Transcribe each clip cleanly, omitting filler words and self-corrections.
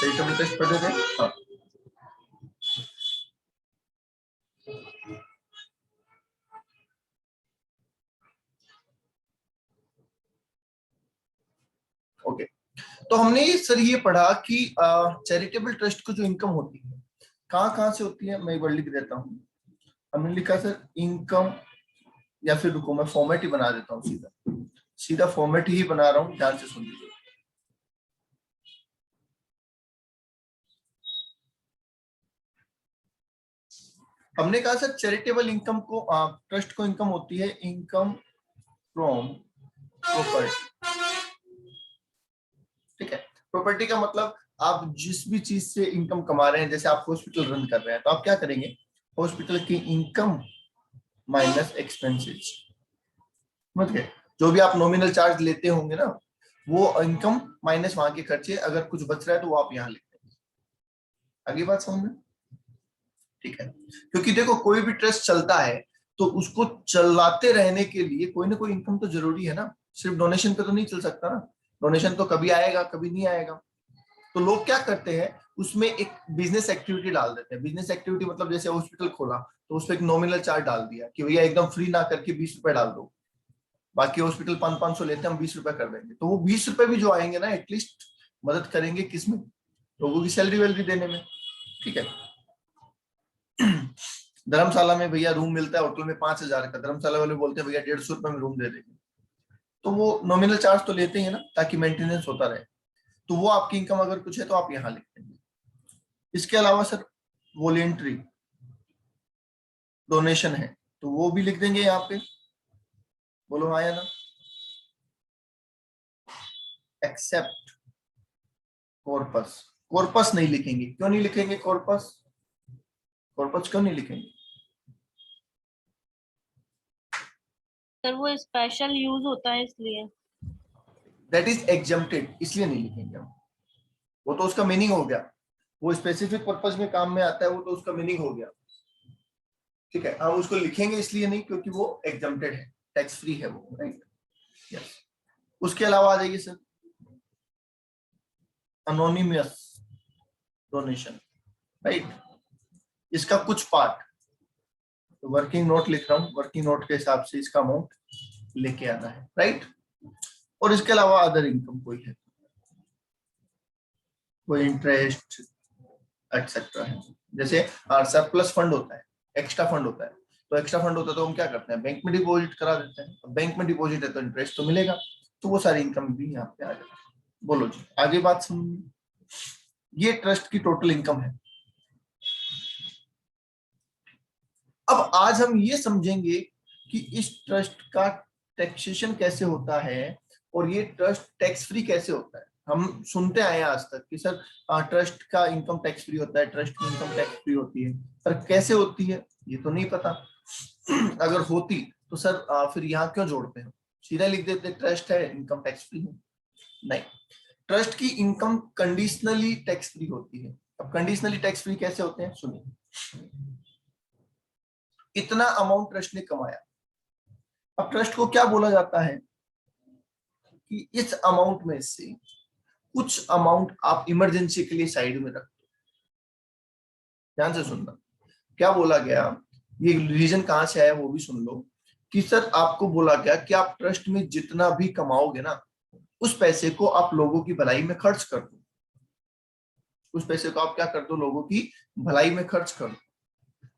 Charitable trust पढ़े थे? हाँ, ओके। तो हमने सर ये पढ़ा कि चैरिटेबल ट्रस्ट को जो इनकम होती है कहाँ कहाँ से होती है, मैं एक बार लिख देता हूँ। हमने लिखा सर इनकम, या फिर रुको मैं फॉर्मेट ही बना देता हूँ, सीधा सीधा फॉर्मेट ही बना रहा हूँ, ध्यान से सुन लीजिए। हमने कहा सर चैरिटेबल इनकम को, ट्रस्ट को इनकम होती है इनकम फ्रॉम प्रॉपर्टी। ठीक है, प्रॉपर्टी का मतलब आप जिस भी चीज से इनकम कमा रहे हैं, जैसे आप हॉस्पिटल रन कर रहे हैं तो आप क्या करेंगे, हॉस्पिटल की इनकम माइनस एक्सपेंसेस, मतलब जो भी आप नॉमिनल चार्ज लेते होंगे ना, वो इनकम माइनस वहां के खर्चे, अगर कुछ बच रहा है तो वो आप यहाँ लिखते हैं। अगली बात समझ में? ठीक है, क्योंकि देखो कोई भी ट्रस्ट चलता है तो उसको चलाते रहने के लिए कोई ना कोई इनकम तो जरूरी है ना, सिर्फ डोनेशन पे तो नहीं चल सकता ना, डोनेशन तो कभी आएगा कभी नहीं आएगा। तो लोग क्या करते हैं, उसमें एक बिजनेस एक्टिविटी डाल देते हैं। बिजनेस एक्टिविटी मतलब जैसे हॉस्पिटल खोला तो उसमें एक नॉमिनल चार्ज डाल दिया कि भैया एकदम फ्री ना करके 20 रुपए डाल दो, बाकी हॉस्पिटल 500 लेते हैं, हम 20 रुपए कर देंगे। तो वो 20 रुपए भी जो आएंगे ना, एटलीस्ट मदद करेंगे किसमें, लोगों की सैलरी वैलरी देने में। ठीक है, धर्मशाला में भैया रूम मिलता है होटल में 5,000 का, धर्मशाला वाले बोलते हैं भैया 150 रुपए में रूम दे देंगे, तो वो नॉमिनल चार्ज तो लेते हैं ना, ताकि मेंटेनेंस होता रहे। तो वो आपकी इनकम अगर कुछ है तो आप यहाँ लिख देंगे। इसके अलावा सर वॉलेंट्री डोनेशन है तो वो भी लिख देंगे यहाँ पे, बोलो हाँ या ना। एक्सेप्ट कॉर्पस, कॉर्पस नहीं लिखेंगे, क्यों नहीं लिखेंगे कॉर्पस, कॉर्पस क्यों नहीं लिखेंगे? सर वो स्पेशल यूज होता है इसलिए। दैट इज एग्जम्प्टेड, इसलिए नहीं लिखेंगे हम, वो तो उसका मीनिंग हो गया, वो स्पेसिफिक पर्पस में काम में आता है, वो तो उसका मीनिंग हो गया। ठीक है, हम उसको लिखेंगे इसलिए नहीं क्योंकि वो एग्जम्प्टेड है, टैक्स फ्री है वो, राइट। यस, उसके अलावा आ जाइए सर अनोनिमस डोनेशन, राइट। इसका कुछ पार्ट, तो वर्किंग नोट लिख रहा हूँ, वर्किंग नोट के हिसाब से इसका अमाउंट लेके आना है, राइट। और इसके अलावा अदर इनकम कोई है, कोई इंटरेस्ट एक्सेट्रा है, जैसे सरप्लस फंड होता है, एक्स्ट्रा फंड होता है, तो एक्स्ट्रा फंड होता है तो हम क्या करते हैं, बैंक में डिपॉजिट करा देते हैं, बैंक में डिपॉजिट है तो इंटरेस्ट तो मिलेगा, तो वो सारी इनकम भी यहाँ पे आ जाती है। बोलो जी आगे बात सुन, ये ट्रस्ट की टोटल इनकम है। अब आज हम ये समझेंगे कि इस ट्रस्ट का टैक्सेशन कैसे होता है और ये ट्रस्ट टैक्स फ्री कैसे होता है। हम सुनते आए हैं आज तक कि सर ट्रस्ट का इनकम टैक्स फ्री होता है, ट्रस्ट की इनकम टैक्स फ्री होती है, पर कैसे होती है ये तो नहीं पता। अगर होती तो सर फिर यहाँ क्यों जोड़ते हैं, सीधा लिख देते ट्रस्ट है इनकम टैक्स फ्री है। नहीं, ट्रस्ट की इनकम कंडीशनली टैक्स फ्री होती है। अब कंडीशनली टैक्स फ्री कैसे होते हैं सुनिए, इतना अमाउंट ट्रस्ट ने कमाया, अब ट्रस्ट को क्या बोला जाता है कि इस अमाउंट में से कुछ अमाउंट आप इमरजेंसी के लिए साइड में रख दो। ध्यान से सुनना क्या बोला गया, ये रीजन कहां से आया वो भी सुन लो, कि सर आपको बोला गया कि आप ट्रस्ट में जितना भी कमाओगे ना, उस पैसे को आप लोगों की भलाई में खर्च कर दो, उस पैसे को आप क्या कर दो, लोगों की भलाई में खर्च कर दो।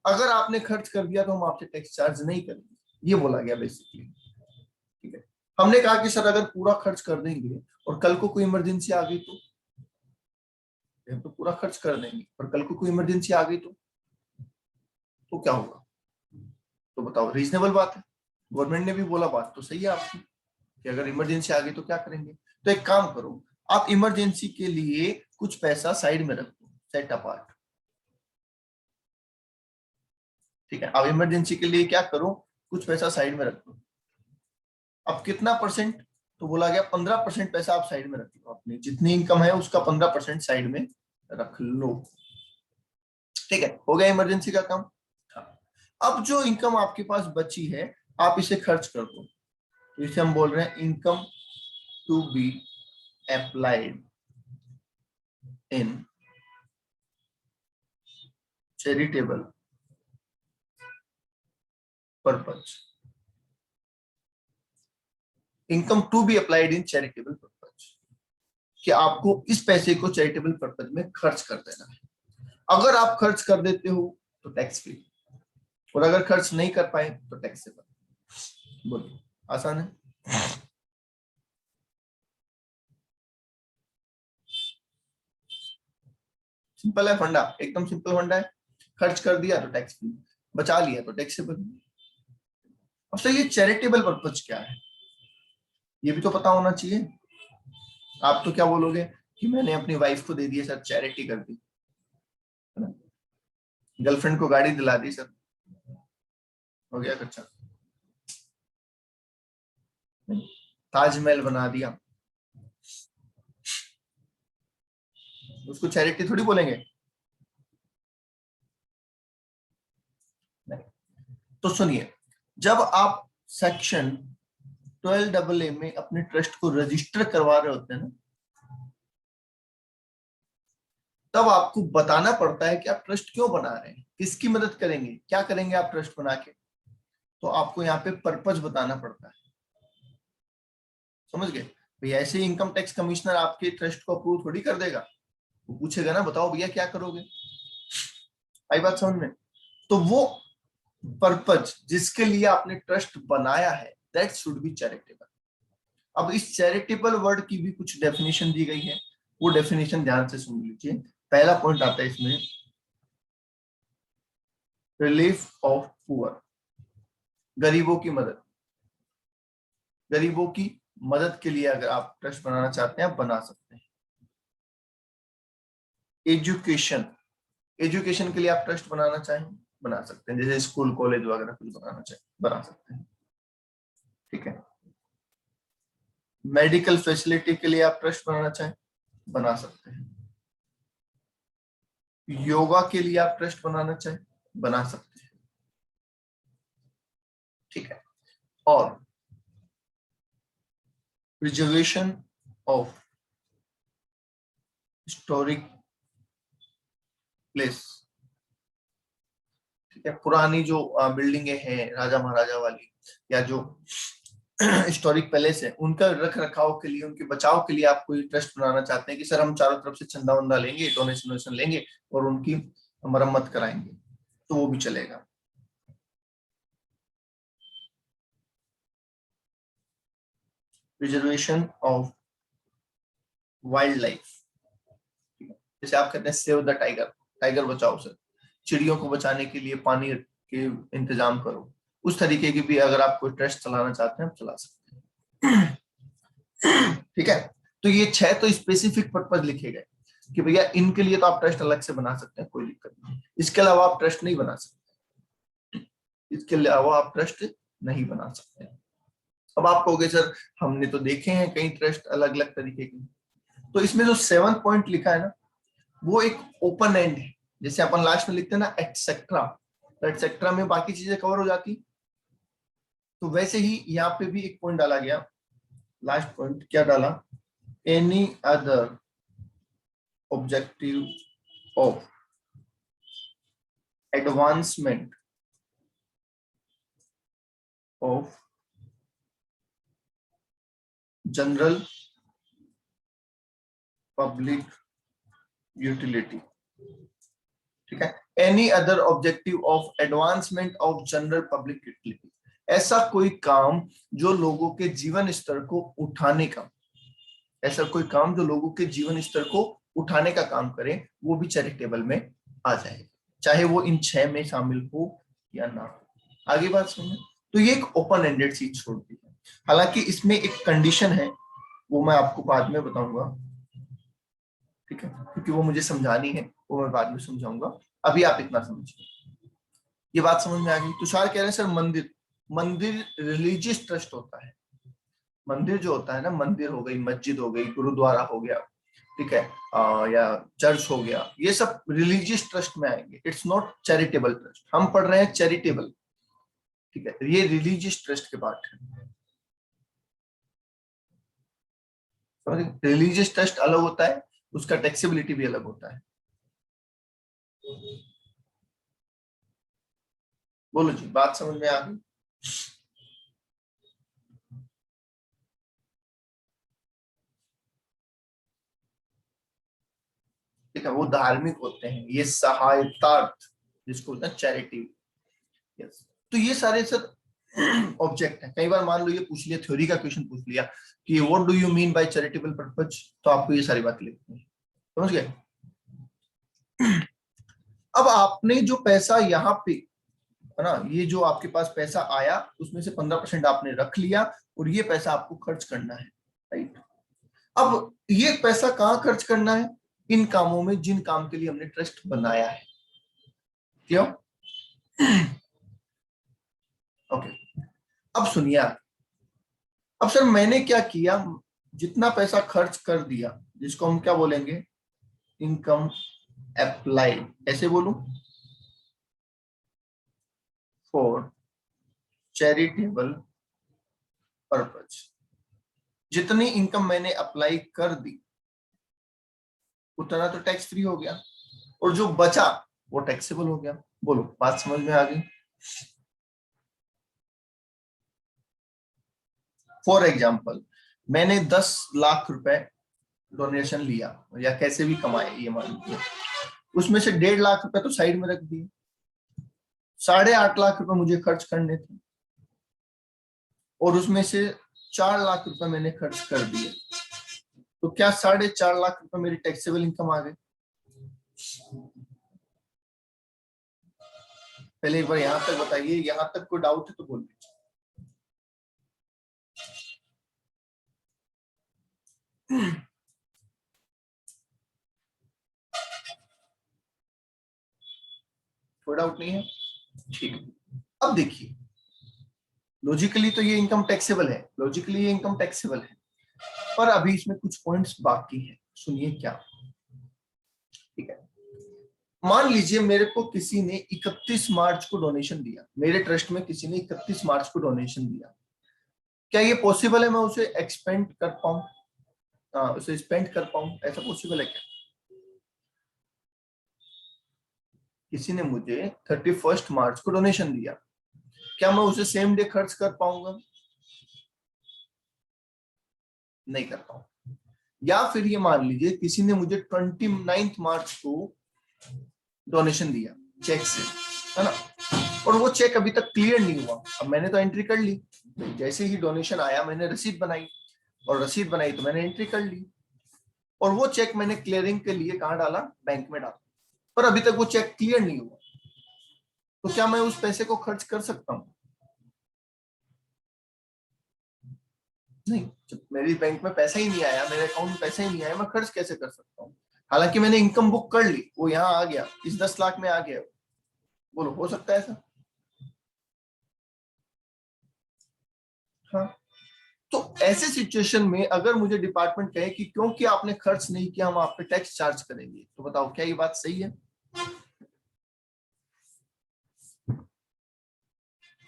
अगर आपने खर्च कर दिया तो हम आपसे टैक्स चार्ज नहीं करेंगे, ये बोला गया बेसिकली। ठीक है, हमने कहा कि सर अगर पूरा खर्च कर देंगे और कल को कोई इमरजेंसी आ गई तो हम तो पूरा खर्च कर देंगे, पर कल को कोई इमरजेंसी आ गई तो क्या होगा, तो बताओ, रीजनेबल बात है, गवर्नमेंट ने भी बोला, बात तो सही है आपकी कि अगर इमरजेंसी आ गई तो क्या करेंगे। तो एक काम करो, आप इमरजेंसी के लिए कुछ पैसा साइड में रख दो, सेट अपार्ट। ठीक है, अब इमरजेंसी के लिए क्या करो, कुछ पैसा साइड में रख दो। अब कितना परसेंट, तो बोला गया 15% पैसा आप साइड में रख लो, अपनी जितनी इनकम है उसका 15% साइड में रख लो। ठीक है, हो गया इमरजेंसी का काम। अब जो इनकम आपके पास बची है आप इसे खर्च कर दो, तो इसे हम बोल रहे हैं income to be applied in charitable purpose, income to be applied in charitable purpose, कि आपको इस पैसे को चैरिटेबल पर्पज में खर्च कर देना है। अगर आप खर्च कर देते हो तो टैक्स फ्री, और अगर खर्च नहीं कर पाए तो टैक्सेबल। बोलिए, आसान है? सिंपल है फंडा, एकदम सिंपल फंडा है। खर्च कर दिया तो टैक्स फ्री, बचा लिया तो टैक्सेबल। अब सर ये चैरिटेबल पर्पज क्या है, ये भी तो पता होना चाहिए। आप तो क्या बोलोगे कि मैंने अपनी वाइफ को दे दिया सर, चैरिटी कर दी, गर्लफ्रेंड को गाड़ी दिला दी सर, हो गया खर्चा। ताजमहल बना दिया, उसको चैरिटी थोड़ी बोलेंगे। नहीं। तो सुनिए, जब आप सेक्शन 12AA में अपने ट्रस्ट को रजिस्टर करवा रहे होते हैं ना, तब आपको बताना पड़ता है कि आप ट्रस्ट क्यों बना रहे हैं, किसकी मदद करेंगे, क्या करेंगे आप ट्रस्ट बना के। तो आपको यहाँ पे पर्पज बताना पड़ता है, समझ गए भैया? ऐसे ही इनकम टैक्स कमिश्नर आपके ट्रस्ट को अप्रूव थोड़ी कर देगा, वो पूछेगा ना बताओ भैया क्या करोगे। आई बात समझ में? तो वो पर्पज जिसके लिए आपने ट्रस्ट बनाया है, दैट शुड बी चैरिटेबल। अब इस चैरिटेबल वर्ड की भी कुछ डेफिनेशन दी गई है, वो डेफिनेशन ध्यान से सुन लीजिए। पहला पॉइंट आता है इसमें, रिलीफ ऑफ पुअर, गरीबों की मदद। गरीबों की मदद के लिए अगर आप ट्रस्ट बनाना चाहते हैं, आप बना सकते हैं। एजुकेशन, एजुकेशन के लिए आप ट्रस्ट बनाना चाहें, बना सकते हैं, जैसे स्कूल कॉलेज वगैरह कुछ बनाना चाहें, बना सकते हैं, ठीक है। मेडिकल फैसिलिटी के लिए आप ट्रस्ट बनाना चाहें, बना सकते हैं। योगा के लिए आप ट्रस्ट बनाना चाहें, बना सकते हैं, ठीक है। और प्रिजर्वेशन ऑफ हिस्टोरिक प्लेस, ठीक है। पुरानी जो बिल्डिंगें हैं राजा महाराजा वाली, या जो हिस्टोरिक पैलेस है, उनका रख रखाव के लिए, उनके बचाव के लिए आप कोई ट्रस्ट बनाना चाहते हैं कि सर हम चारों तरफ से चंदा वंदा लेंगे, डोनेशन लेंगे और उनकी मरम्मत कराएंगे, तो वो भी चलेगा। प्रिजर्वेशन ऑफ वाइल्ड लाइफ, जैसे आप कहते हैं सेव द टाइगर, टाइगर बचाओ सर, चिड़ियों को बचाने के लिए पानी के इंतजाम करो, उस तरीके की भी अगर आप कोई ट्रस्ट चलाना चाहते हैं, आप चला सकते हैं, ठीक है। तो ये 6 तो स्पेसिफिक पर्पज लिखे गए कि भैया इनके लिए तो आप ट्रस्ट अलग से बना सकते हैं, कोई दिक्कत नहीं। इसके अलावा आप ट्रस्ट नहीं बना सकते, इसके अलावा आप ट्रस्ट नहीं बना सकते। अब आप कहोगे सर हमने तो देखे हैं कई ट्रस्ट अलग अलग तरीके के, तो इसमें जो 7 पॉइंट लिखा है ना, वो एक ओपन एंड है। जैसे अपन लास्ट में लिखते हैं ना एटसेट्रा, तो एटसेट्रा में बाकी चीजें कवर हो जाती, तो वैसे ही यहाँ पे भी एक पॉइंट डाला गया, लास्ट पॉइंट क्या डाला, any other objective of advancement of general public utility, ठीक है। Any other objective of advancement of general public utility, ऐसा कोई काम जो लोगों के जीवन स्तर को उठाने का, ऐसा कोई काम जो लोगों के जीवन स्तर को उठाने का काम करे, वो भी चैरिटेबल में आ जाएगा, चाहे वो इन 6 में शामिल हो या ना हो। आगे बात सुनिए, तो ये एक ओपन एंडेड चीज छोड़ दी है। हालांकि इसमें एक कंडीशन है, वो मैं आपको बाद में बताऊंगा, ठीक है, क्योंकि वो मुझे समझानी है, वो मैं बाद में समझाऊंगा। अभी आप इतना समझिए, ये बात समझ में आ गई। तुषार कह रहे हैं सर मंदिर, मंदिर रिलीजियस ट्रस्ट होता है। मंदिर जो होता है ना, मंदिर हो गई, मस्जिद हो गई, गुरुद्वारा हो गया, ठीक है, या चर्च हो गया, ये सब रिलीजियस ट्रस्ट में आएंगे। इट्स नॉट चैरिटेबल ट्रस्ट, हम पढ़ रहे हैं चैरिटेबल, ठीक है, ये रिलीजियस ट्रस्ट के पार्ट है। रिलीजियस ट्रस्ट अलग होता है, उसका टैक्सेबिलिटी भी अलग होता है। बोलो जी, बात समझ में आ गई? ठीक है, वो धार्मिक होते हैं, ये सहायतार्थ जिसको बोलते हैं चैरिटी। यस, तो ये सारे सर ऑब्जेक्ट है। कई बार मान लो ये पूछ लिया, थ्योरी का क्वेश्चन पूछ लिया कि what do you mean by charitable purpose, तो आपको ये सारी बातें लिखनी है। समझ गए? अब आपने जो पैसा यहाँ पे है ना, ये जो आपके पास पैसा आया उसमें से 15% आपने रख लिया और ये पैसा आपको खर्च करना है, राइट? अब ये पैसा कहाँ खर्च करना है? इन कामों में जिन काम के लिए हमने ट्रस्ट बनाया है। क्यों? ओके, अब सुनिए आप। अब सर मैंने क्या किया, जितना पैसा खर्च कर दिया, जिसको हम क्या बोलेंगे, इनकम अप्लाइड, ऐसे बोलूं, फॉर चैरिटेबल पर्पज। जितनी इनकम मैंने अप्लाई कर दी उतना तो टैक्स फ्री हो गया, और जो बचा वो टैक्सेबल हो गया। बोलो, बात समझ में आ गई? फॉर एग्जाम्पल, मैंने 10 लाख रुपए डोनेशन लिया या कैसे भी कमाए ये मान लीजिए, उसमें से 1.5 लाख रुपए तो साइड में रख दिए, 8.5 लाख रुपए मुझे खर्च करने थे, और उसमें से 4 लाख रुपए मैंने खर्च कर दिए, तो क्या 4.5 लाख रुपए मेरी टैक्सेबल इनकम आ गई? पहले एक बार यहां तक बताइए, यहां तक कोई डाउट है तो बोल दीजिए। कोई डाउट नहीं है? ठीक है, अब देखिए, लॉजिकली तो ये इनकम टैक्सेबल है, लॉजिकली ये इनकम टैक्सेबल है, पर अभी इसमें कुछ पॉइंट्स बाकी हैं, सुनिए क्या। ठीक है, मान लीजिए मेरे को किसी ने 31 मार्च को डोनेशन दिया, मेरे ट्रस्ट में किसी ने 31 मार्च को डोनेशन दिया, क्या ये पॉसिबल है मैं उसे एक्सपेंड कर पाऊं, उसे स्पेंड कर पाऊं, ऐसा पॉसिबल है क्या? किसी ने मुझे 31 मार्च को डोनेशन दिया, क्या मैं उसे सेम डे खर्च कर पाऊंगा? नहीं कर पाऊंगा। या फिर ये मान लीजिए किसी ने मुझे 29 मार्च को डोनेशन दिया चेक से, है ना, और वो चेक अभी तक क्लियर नहीं हुआ, अब मैंने तो एंट्री कर ली, जैसे ही डोनेशन आया मैंने रसीद बनाई, और रसीद बनाई तो मैंने एंट्री कर ली, और वो चेक मैंने क्लियरिंग के लिए कहाँ डाला, बैंक में डाला, पर अभी तक वो चेक क्लियर नहीं हुआ, तो क्या मैं उस पैसे को खर्च कर सकता हूँ? नहीं, जब मेरी बैंक में पैसा ही नहीं आया, मेरे अकाउंट में पैसा ही नहीं आया, मैं खर्च कैसे कर सकता हूँ? हालांकि मैंने इनकम बुक कर ली, वो यहाँ आ गया, इस 10 लाख में आ गया। बोलो, हो सकता है ऐसा? हाँ, तो ऐसे सिचुएशन में अगर मुझे डिपार्टमेंट कहे कि क्योंकि आपने खर्च नहीं किया हम आप पे टैक्स चार्ज करेंगे, तो बताओ क्या ये बात सही है?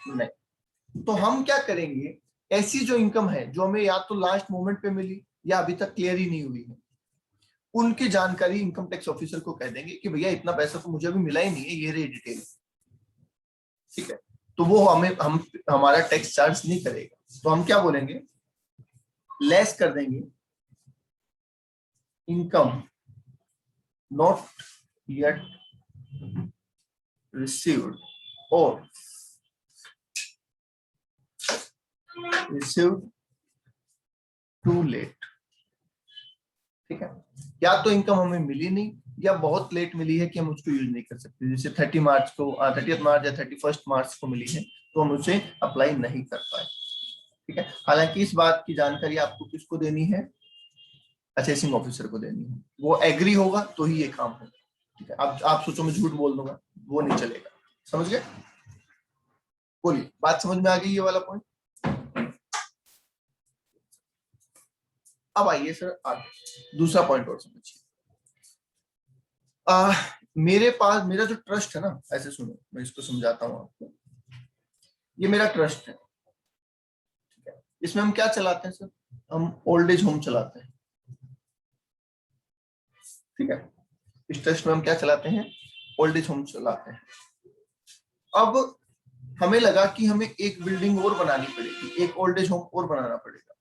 नहीं। तो हम क्या करेंगे, ऐसी जो इनकम है जो हमें या तो लास्ट मोमेंट पे मिली या अभी तक क्लियर ही नहीं हुई है, उनकी जानकारी इनकम टैक्स ऑफिसर को कह देंगे कि भैया इतना पैसा तो मुझे अभी मिला ही नहीं है, ये रही डिटेल। ठीक है, तो वो हम हमारा टैक्स चार्ज नहीं करेगा, तो हम क्या बोलेंगे, लेस कर देंगे, income not yet received or received too late। ठीक है, या तो इनकम हमें मिली नहीं या बहुत लेट मिली है कि हम उसको यूज नहीं कर सकते, जैसे 30 मार्च को 30 मार्च या 31 मार्च को मिली है तो हम उसे अप्लाई नहीं कर पाए। ठीक है, हालांकि इस बात की जानकारी आपको किसको देनी है, असेसिंग ऑफिसर को देनी है, वो एग्री होगा तो ही ये काम होगा। ठीक है, अब आप सोचो मैं झूठ बोल दूंगा, वो नहीं चलेगा। समझ गए? बोलिए, बात समझ में आ गई ये वाला पॉइंट? अब आइए सर आगे, दूसरा पॉइंट और समझिए। मेरे पास मेरा जो ट्रस्ट है ना, ऐसे सुनो मैं इसको समझाता हूँ आपको, ये मेरा ट्रस्ट है। ठीक है, इसमें हम क्या चलाते हैं सर, हम ओल्ड एज होम चलाते हैं। ठीक है, इस ट्रस्ट में हम क्या चलाते हैं, ओल्ड एज होम चलाते हैं। अब हमें लगा कि हमें एक बिल्डिंग और बनानी पड़ेगी, एक ओल्ड एज होम और बनाना पड़ेगा,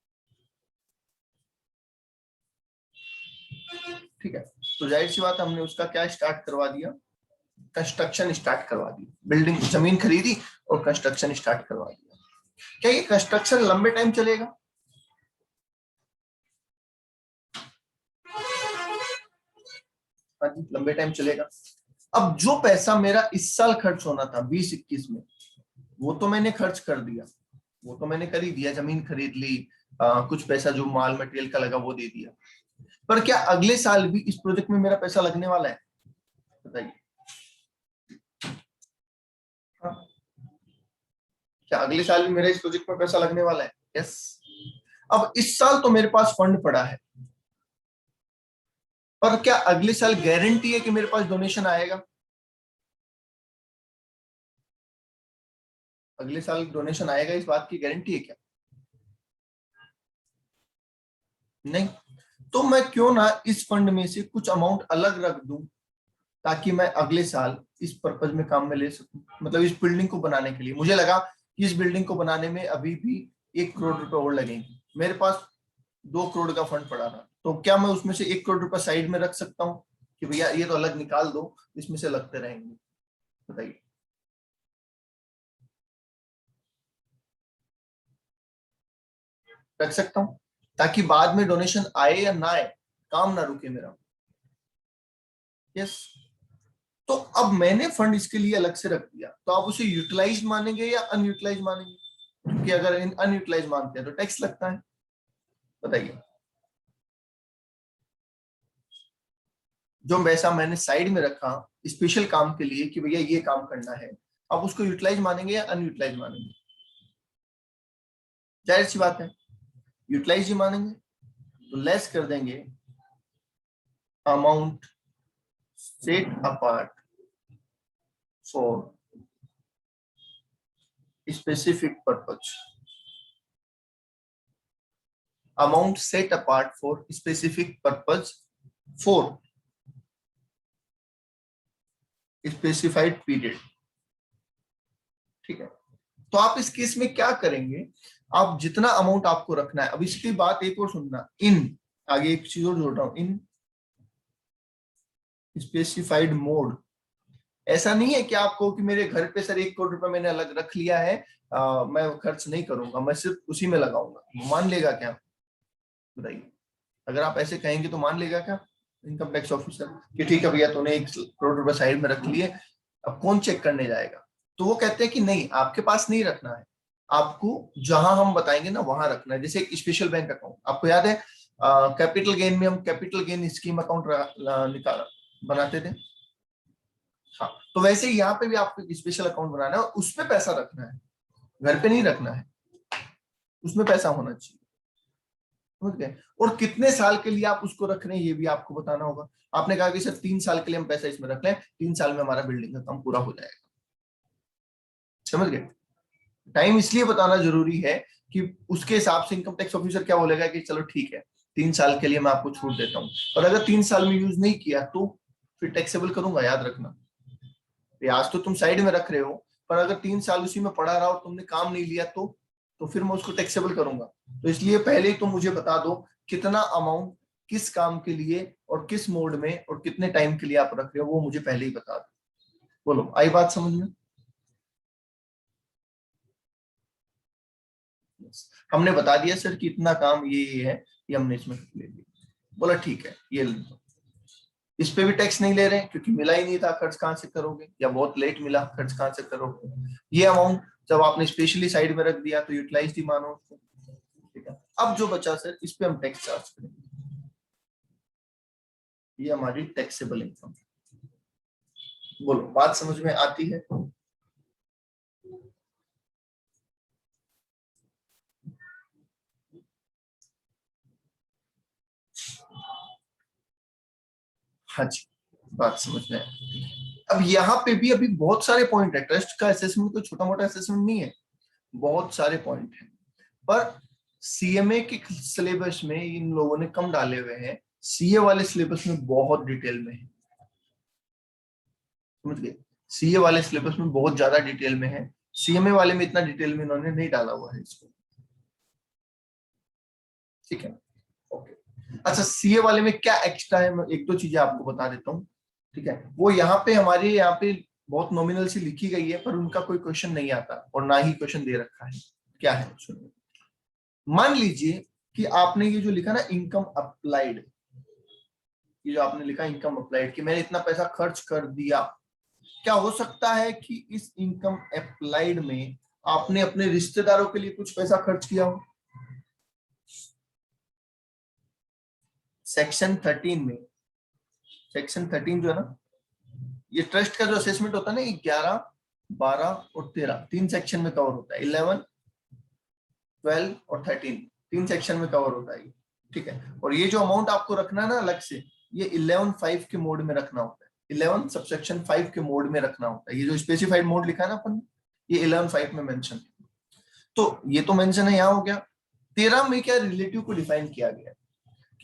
ठीक है। तो जाहिर सी बात हमने उसका क्या स्टार्ट करवा दिया, कंस्ट्रक्शन स्टार्ट करवा दी, बिल्डिंग जमीन खरीदी और कंस्ट्रक्शन स्टार्ट करवा दिया। क्या ये कंस्ट्रक्शन लंबे टाइम चलेगा? हाँ जी, लंबे टाइम चलेगा। अब जो पैसा मेरा इस साल खर्च होना था 20-21 में, वो तो मैंने खर्च कर दिया, वो तो मैंने कर ही दिया, जमीन खरीद ली, कुछ पैसा जो माल मटेरियल का लगा वो दे दिया। पर क्या अगले साल भी इस प्रोजेक्ट में मेरा पैसा लगने वाला है? बताइए। हाँ, क्या अगले साल भी मेरा इस प्रोजेक्ट में पैसा लगने वाला है? यस। अब इस साल तो मेरे पास फंड पड़ा है, पर क्या अगले साल गारंटी है कि मेरे पास डोनेशन आएगा? अगले साल डोनेशन आएगा, इस बात की गारंटी है क्या? नहीं। तो मैं क्यों ना इस फंड में से कुछ अमाउंट अलग रख दूं, ताकि मैं अगले साल इस पर्पज में काम में ले सकूं। मतलब इस बिल्डिंग को बनाने के लिए मुझे लगा कि इस बिल्डिंग को बनाने में अभी भी 1 करोड़ रुपए और लगेंगे, मेरे पास 2 करोड़ का फंड पड़ा था, तो क्या मैं उसमें से 1 करोड़ रुपए साइड में रख सकता हूँ कि भैया ये तो अलग निकाल दो, इसमें से लगते रहेंगे? बताइए। रख सकता हूँ, ताकि बाद में डोनेशन आए या ना आए, काम ना रुके मेरा। यस। तो अब मैंने फंड इसके लिए अलग से रख दिया, तो आप उसे यूटिलाइज मानेंगे या अनयूटिलाइज मानेंगे? क्योंकि अगर अनयूटिलाइज मानते हैं तो टैक्स लगता है। बताइए। जो पैसा मैंने साइड में रखा स्पेशल काम के लिए कि भैया ये काम करना है, आप उसको यूटिलाइज मानेंगे या अनयूटिलाइज मानेंगे? जाहिर सी बात है यूटिलाइज ही मानेंगे। तो लेस कर देंगे amount set apart for specific purpose, amount set apart for specific purpose for specified period. ठीक है। तो आप इस केस में क्या करेंगे, आप जितना अमाउंट आपको रखना है, अब इसकी बात एक और सुनना, इन आगे एक चीज और जोड़ रहा हूं, इन स्पेसिफाइड मोड। ऐसा नहीं है कि आपको कि मेरे घर पे सर 1 करोड़ रुपए मैंने अलग रख लिया है, मैं खर्च नहीं करूंगा, मैं सिर्फ उसी में लगाऊंगा, मान लेगा क्या? बताइए। अगर आप ऐसे कहेंगे तो मान लेगा क्या इनकम टैक्स ऑफिसर कि ठीक है भैया तूने 1 करोड़ रुपए साइड में रख लिए, अब कौन चेक करने जाएगा? तो वो कहते हैं कि नहीं, आपके पास नहीं रखना है, आपको जहां हम बताएंगे ना वहां रखना है। जैसे एक स्पेशल बैंक अकाउंट, आपको याद है कैपिटल गेन में हम कैपिटल गेन स्कीम अकाउंट निकाला बनाते थे। हाँ, तो वैसे ही यहाँ पे भी आपको एक स्पेशल अकाउंट बनाना है और उसमें पैसा रखना है, घर पे नहीं रखना है, उसमें पैसा होना चाहिए। समझ गए? और कितने साल के लिए आप उसको रख रहे हैं ये भी आपको बताना होगा। आपने कहा कि सर 3 साल के लिए हम पैसा इसमें रख लें, 3 साल में हमारा बिल्डिंग का काम पूरा हो जाएगा। समझ गए? टाइम इसलिए बताना जरूरी है कि उसके हिसाब से इनकम टैक्स ऑफिसर क्या बोलेगा कि चलो ठीक है 3 साल के लिए मैं आपको छूट देता हूँ, और अगर 3 साल में यूज नहीं किया तो फिर टैक्सेबल करूंगा। याद रखना, ब्याज तो तुम साइड में रख रहे हो, पर अगर 3 साल उसी में पड़ा रहा और तुमने काम नहीं लिया तो फिर मैं उसको टैक्सेबल करूंगा। तो इसलिए पहले ही तुम मुझे बता दो कितना अमाउंट किस काम के लिए और किस मोड में और कितने टाइम के लिए आप रख रहे हो, वो मुझे पहले ही बता दो। बोलो, आई बात समझ में? हमने बता दिया सर कि इतना काम ये है, ये हमने इसमें ले लिया। बोला ठीक है, ये ले लो। इस पे भी टैक्स नहीं ले रहे हैं क्योंकि मिला ही नहीं था, खर्च कहां से करोगे, या बहुत लेट मिला, खर्च कहां से करोगे? ये अमाउंट जब आपने स्पेशली साइड में रख दिया तो यूटिलाइज ही मानो उसको। ठीक है। अब जो बचा सर इस पे हम टैक्स चार्ज करेंगे, ये हमारी टैक्सेबल इनकम। बोलो, बात समझ में आती है? हाँ जी, बात समझ में आती है। अब यहाँ पे भी अभी बहुत सारे पॉइंट है, ट्रस्ट का असेसमेंट कोई छोटा मोटा असेसमेंट नहीं है, बहुत सारे पॉइंट है। पर सीएमए के सिलेबस में इन लोगों ने कम डाले हुए हैं, सीए वाले सिलेबस में बहुत डिटेल में है। समझ गए? सीए वाले सिलेबस में बहुत ज्यादा डिटेल में है, सीएमए वाले में इतना डिटेल में इन्होंने नहीं डाला हुआ है इसको, ठीक है। ओके, अच्छा सीए वाले में क्या एक्स्ट्रा है, मैं एक दो चीजें आपको बता देता हूँ, ठीक है। वो यहाँ पे हमारे यहाँ पे बहुत नॉमिनल सी लिखी गई है, पर उनका कोई क्वेश्चन नहीं आता और ना ही क्वेश्चन दे रखा है। क्या है सुनिए, मान लीजिए कि आपने ये जो लिखा ना इनकम अप्लाइड, ये जो आपने लिखा इनकम अप्लाइड कि मैंने इतना पैसा खर्च कर दिया, क्या हो सकता है कि इस इनकम अप्लाइड में आपने अपने रिश्तेदारों के लिए कुछ पैसा खर्च किया हो? सेक्शन 13 में, सेक्शन 13 जो है ना, ये ट्रस्ट का जो असेसमेंट होता है ना, 11, 12 और 13 तीन सेक्शन में कवर होता है। 11, 12 और 13 तीन सेक्शन में कवर होता है, ठीक है। और ये जो अमाउंट आपको रखना है ना अलग से, ये 11(5) के मोड में रखना होता है। 11 सबसेक्शन 5 के मोड में रखना होता है। ये जो स्पेसिफाइड मोड लिखा है ना अपन, ये 11(5) में मेंशन है। तो ये तो मेंशन है, यहाँ हो गया। 13 में क्या रिलेटिव को डिफाइन किया गया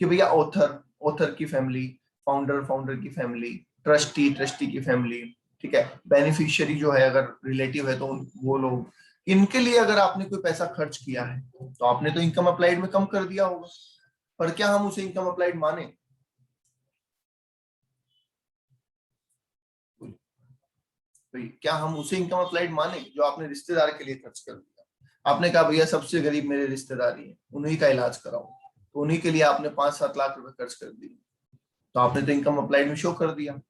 कि भैया ऑथर, ऑथर की फैमिली, फाउंडर, फाउंडर की फैमिली, ट्रस्टी, ट्रस्टी की फैमिली, ठीक है। बेनिफिशियरी जो है अगर रिलेटिव है तो वो लोग, इनके लिए अगर आपने कोई पैसा खर्च किया है तो आपने तो इनकम अप्लाइड में कम कर दिया होगा, पर क्या हम उसे इनकम अप्लाइड माने? क्या हम उसे इनकम अप्लाइड माने जो आपने रिश्तेदार के लिए खर्च कर दिया? आपने कहा भैया सबसे गरीब मेरे रिश्तेदारी है, उन्हीं का इलाज कराओ, तो उन्हीं के लिए आपने 5-7 लाख रुपए खर्च कर दिए, तो आपने तो इनकम अप्लाइड में शो कर दिया,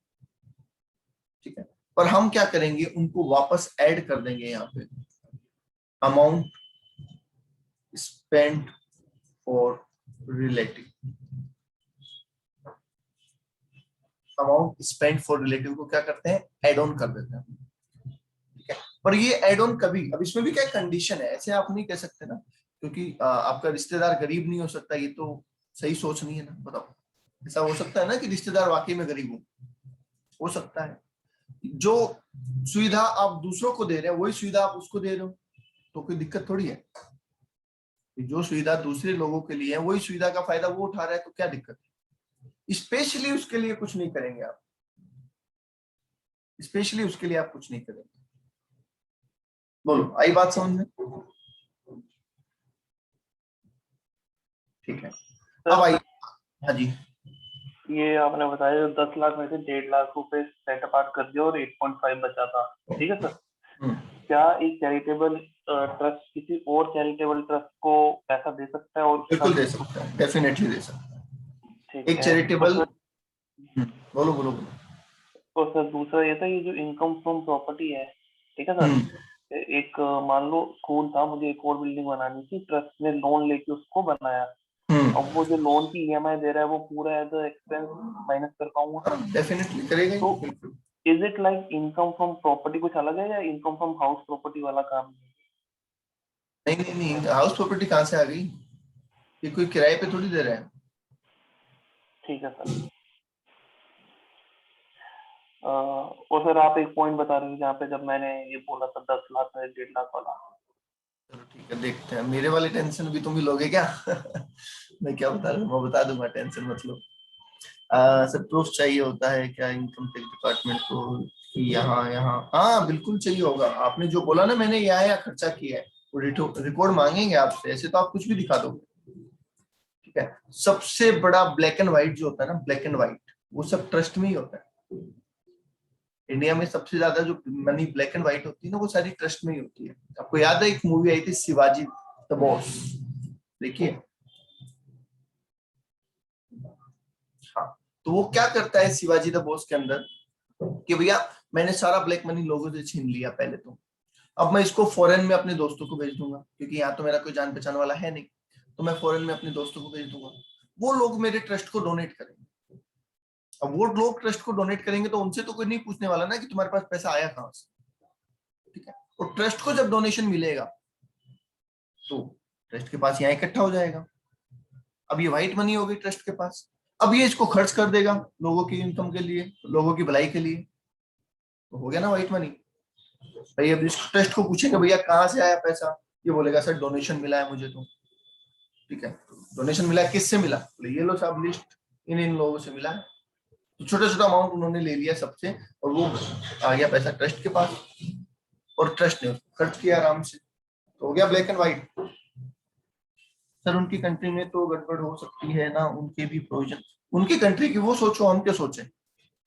ठीक है। पर हम क्या करेंगे, उनको वापस ऐड कर देंगे यहाँ पे, amount spent for relative, amount spent for relative को क्या करते हैं, एड ऑन कर देते हैं, ठीक है। पर ये एड ऑन कभी, अब इसमें भी क्या कंडीशन है, ऐसे आप नहीं कह सकते ना, क्योंकि आपका रिश्तेदार गरीब नहीं हो सकता, ये तो सही सोच नहीं है ना, बताओ। ऐसा हो सकता है ना कि रिश्तेदार वाकई में गरीब हो सकता है। जो सुविधा आप दूसरों को दे रहे हैं वही सुविधा आप उसको दे रहे हो, तो कोई दिक्कत थोड़ी है। जो सुविधा दूसरे लोगों के लिए है वही सुविधा का फायदा वो उठा रहा है, तो क्या दिक्कत है? स्पेशली उसके लिए कुछ नहीं करेंगे आप, स्पेशली उसके लिए आप कुछ नहीं करेंगे। बोलो, आई बात समझ में? ठीक है, अब आई। हाँ जी, ये आपने बताया 10 लाख में से 1.5 लाख रुपए सेट अपार्ट कर दिया और 8.5 बचा था, ठीक है सर। क्या एक चैरिटेबल ट्रस्ट किसी और चैरिटेबल ट्रस्ट को पैसा दे सकता है? और बिल्कुल दे सकता है, डेफिनेटली दे सकता है। ठीक एक है, चैरिटेबल, तो बोलो बोलो बोलो। तो सर दूसरा ये था, ये जो इनकम फ्रॉम प्रॉपर्टी है, ठीक है सर। एक मान लो स्कूल था, मुझे एक और बिल्डिंग बनानी थी, ट्रस्ट ने लोन लेके उसको बनाया। अब वो जो लोन की ईएमआई दे रहा है वो पूरा एज अ एक्सपेंस माइनस कर पाऊंगा? डेफिनेटली करेगा ही, तो बिल्कुल। Is it like income from property कुछ अलग है, या इनकम फ्रॉम हाउस प्रॉपर्टी वाला काम है? नहीं नहीं नहीं, हाउस प्रॉपर्टी कहाँ से आ गई? ये कोई किराए पे थोड़ी दे रहे हैं। ठीक है सर। और सर आप एक पॉइंट बता रहे थे जहाँ पे जब मैंने ये बोला था 10 लाख में 1.5 लाख वाला। चलो ठीक है, देखते हैं। मेरे वाले टेंशन भी तुम ही लोगे क्या? मैं क्या बता रहा हूँ, मैं बता दूंगा, टेंशन मत लो। सर प्रूफ चाहिए होता है क्या इनकम टैक्स डिपार्टमेंट को? यहाँ यहाँ हाँ बिल्कुल चाहिए होगा। आपने जो बोला ना मैंने यहाँ यहाँ खर्चा किया है, वो रिकॉर्ड मांगेंगे आपसे, ऐसे तो आप कुछ भी दिखा दोगे, ठीक है। सबसे बड़ा ब्लैक एंड व्हाइट जो होता है ना, ब्लैक एंड व्हाइट, वो सब ट्रस्ट में ही होता है। इंडिया में सबसे ज्यादा जो मनी ब्लैक एंड व्हाइट होती है ना, वो सारी ट्रस्ट में ही होती है। आपको याद है एक मूवी आई थी शिवाजी द बॉस, देखिए। हाँ, तो वो क्या करता है शिवाजी द बॉस के अंदर कि भैया मैंने सारा ब्लैक मनी लोगों से छीन लिया पहले, तो अब मैं इसको फॉरेन में अपने दोस्तों को भेज दूंगा, क्योंकि यहाँ तो मेरा कोई जान पहचान वाला है नहीं, तो मैं फॉरेन में अपने दोस्तों को भेज दूंगा। वो लोग मेरे ट्रस्ट को डोनेट करेंगे। अब वो लोग ट्रस्ट को डोनेट करेंगे तो उनसे तो कोई नहीं पूछने वाला ना कि तुम्हारे पास पैसा आया कहां से, ठीक है। और ट्रस्ट को जब डोनेशन मिलेगा तो ट्रस्ट के पास यहाँ इकट्ठा हो जाएगा। अब ये व्हाइट मनी होगी ट्रस्ट के पास, अब ये इसको खर्च कर देगा लोगों की इनकम के लिए, लोगों की भलाई के लिए, तो हो गया ना व्हाइट मनी। भाई अब इस ट्रस्ट को पूछेंगे भैया कहाँ से आया पैसा, ये बोलेगा सर डोनेशन मिला है मुझे, तो ठीक है। डोनेशन मिला है, किससे मिला? ये लो साहब लिस्ट, इन इन लोगों से मिला है। तो छोटा छोटा अमाउंट उन्होंने ले लिया सबसे, और वो आ गया पैसा ट्रस्ट के पास। और ट्रस्ट ने उसको खर्च किया आराम से, तो हो गया ब्लैक एंड व्हाइट। सर उनकी कंट्री में तो गड़बड़ हो सकती है ना, उनके भी प्रोविजन, उनकी कंट्री की वो सोचो, हम क्या सोचे,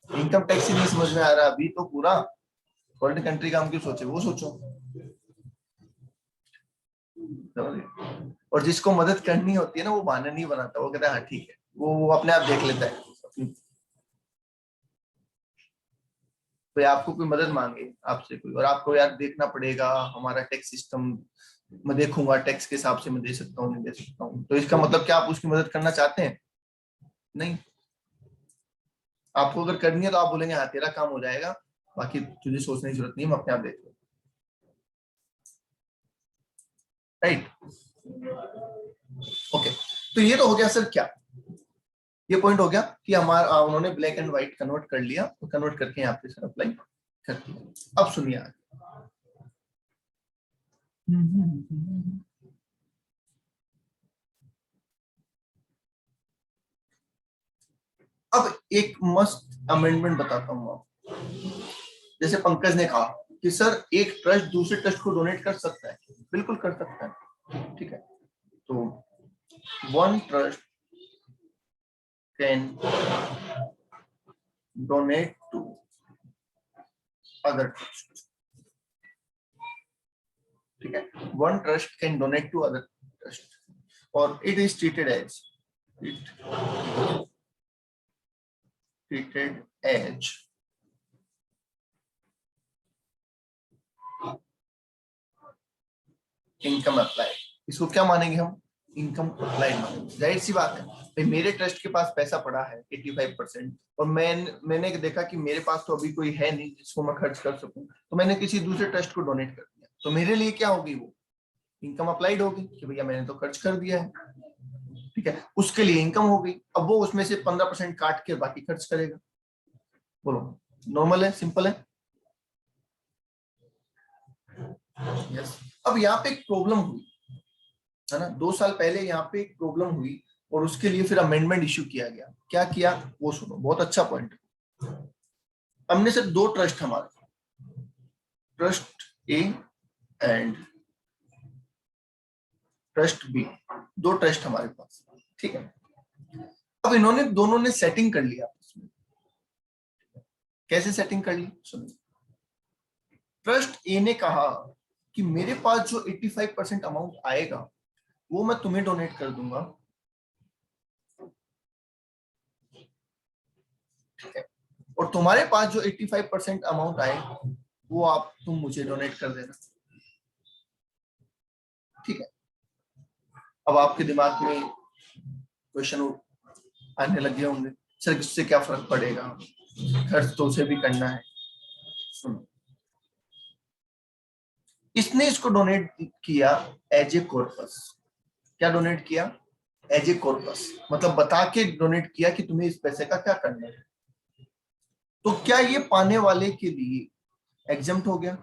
इनकम टैक्स ही नहीं समझ में आ रहा अभी तो, पूरा फॉरेन कंट्री का हम क्यों सोचे, वो सोचो। और जिसको मदद करनी होती है ना वो बहाना नहीं बनाता, वो कहता है हाँ ठीक है, वो अपने आप देख लेता है। तो आपको कोई मदद मांगे आपसे कोई, और आपको यार देखना पड़ेगा हमारा टैक्स सिस्टम, मैं देखूंगा टैक्स के हिसाब से मैं दे सकता हूँ नहीं दे सकता हूँ, तो इसका मतलब क्या आप उसकी मदद करना चाहते हैं? नहीं। आपको अगर करनी है तो आप बोलेंगे हाँ तेरा काम हो जाएगा, बाकी तुझे सोचने की जरूरत नहीं, मैं अपने आप देख लूँ, राइट। ओके, तो ये तो हो गया सर क्या, ये पॉइंट हो गया कि हमारा उन्होंने ब्लैक एंड व्हाइट कन्वर्ट कर लिया, और कन्वर्ट करके यहाँ पे सर अप्लाई कर दिया। अब सुनिए आगे। अब एक मस्त अमेंडमेंट बताता हूँ आपको। जैसे पंकज ने कहा कि सर एक ट्रस्ट दूसरे ट्रस्ट को डोनेट कर सकता है, बिल्कुल कर सकता है, ठीक है। तो one trust can donate to other trust, ठीक है, one trust can donate to other trust, और it is treated as income applied. इसको क्या मानेंगे हम? इनकम अप्लाइड मानेंगे। जाहिर सी बात है भाई, मेरे ट्रस्ट के पास पैसा पड़ा है 85%, और मैंने देखा कि मेरे पास तो अभी कोई है नहीं जिसको मैं खर्च कर सकूं, तो मैंने किसी दूसरे ट्रस्ट को डोनेट कर दिया, तो मेरे लिए क्या होगी, वो इनकम अप्लाइड होगी कि भैया मैंने तो खर्च कर दिया है, ठीक है, उसके लिए इनकम हो गई। अब वो उसमें से 15% काट के बाकी खर्च करेगा। बोलो नॉर्मल है, सिंपल है? यस। अब यहाँ पे एक प्रॉब्लम हुई है ना, 2 साल पहले यहाँ पे एक प्रॉब्लम हुई, और उसके लिए फिर अमेंडमेंट इश्यू किया गया। क्या किया वो सुनो, बहुत अच्छा पॉइंट। हमने सिर्फ 2 ट्रस्ट हमारे, trust A and trust B, 2 trust हमारे पास, ठीक है। अब इन्होंने दोनों ने सेटिंग कर लिया आपस में। कैसे सेटिंग कर ली सुनिए। ट्रस्ट ए ने कहा कि मेरे पास जो 85% अमाउंट आएगा वो मैं तुम्हें डोनेट कर दूंगा, ठीक है, और तुम्हारे पास जो 85% अमाउंट आए वो तुम मुझे डोनेट कर देना, ठीक है। अब आपके दिमाग में क्वेश्चन आने लगे होंगे, सर इससे क्या फर्क पड़ेगा, खर्च तो उसे भी करना है। सुनो, इसने इसको डोनेट किया एज ए कॉर्पस। क्या डोनेट किया? एज ए कॉर्पस, मतलब बता के डोनेट किया कि तुम्हें इस पैसे का क्या करना है। तो क्या ये पाने वाले के लिए एग्जम्प्ट हो गया?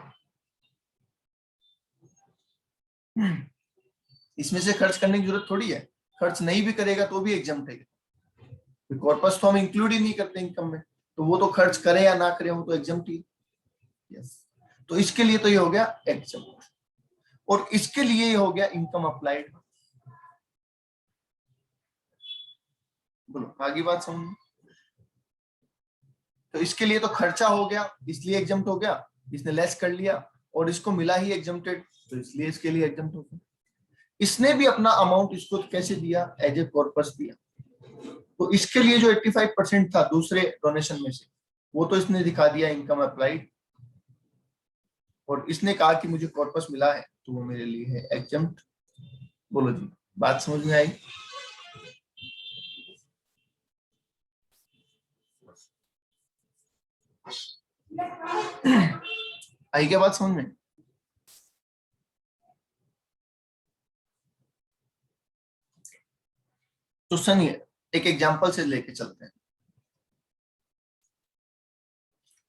इसमें से खर्च करने की जरूरत थोड़ी है, खर्च नहीं भी करेगा तो भी एग्जम्प्ट है। कॉर्पस तो हम इंक्लूड ही नहीं करते इनकम में, तो वो तो खर्च करे या ना करे वो तो एग्जम्प्ट ही। यस, तो इसके लिए तो ये हो गया एग्जम्प्ट, और इसके लिए ये हो गया इनकम अप्लाइड। बोलो आगे बात समझ। तो इसके लिए तो खर्चा हो गया इसलिए एग्जम्प्ट हो गया, इसने लेस कर लिया और इसको मिला ही एग्जम्प्टेड, तो इसलिए इसके लिए एग्जम्प्ट हो गया। इसने भी अपना अमाउंट इसको कैसे दिया? एज ए कॉर्पस दिया, तो इसके लिए जो 85% था दूसरे डोनेशन में से वो तो इसने दिखा दिया इनकम अप्लाइड, और इसने कहा कि मुझे कॉर्पस मिला है तो वो मेरे लिए है एग्जम्प्ट। बोलो जी, बात समझ में आई? आई क्या बात समझ में? तो सुनिए, एक एग्जांपल से लेके चलते हैं।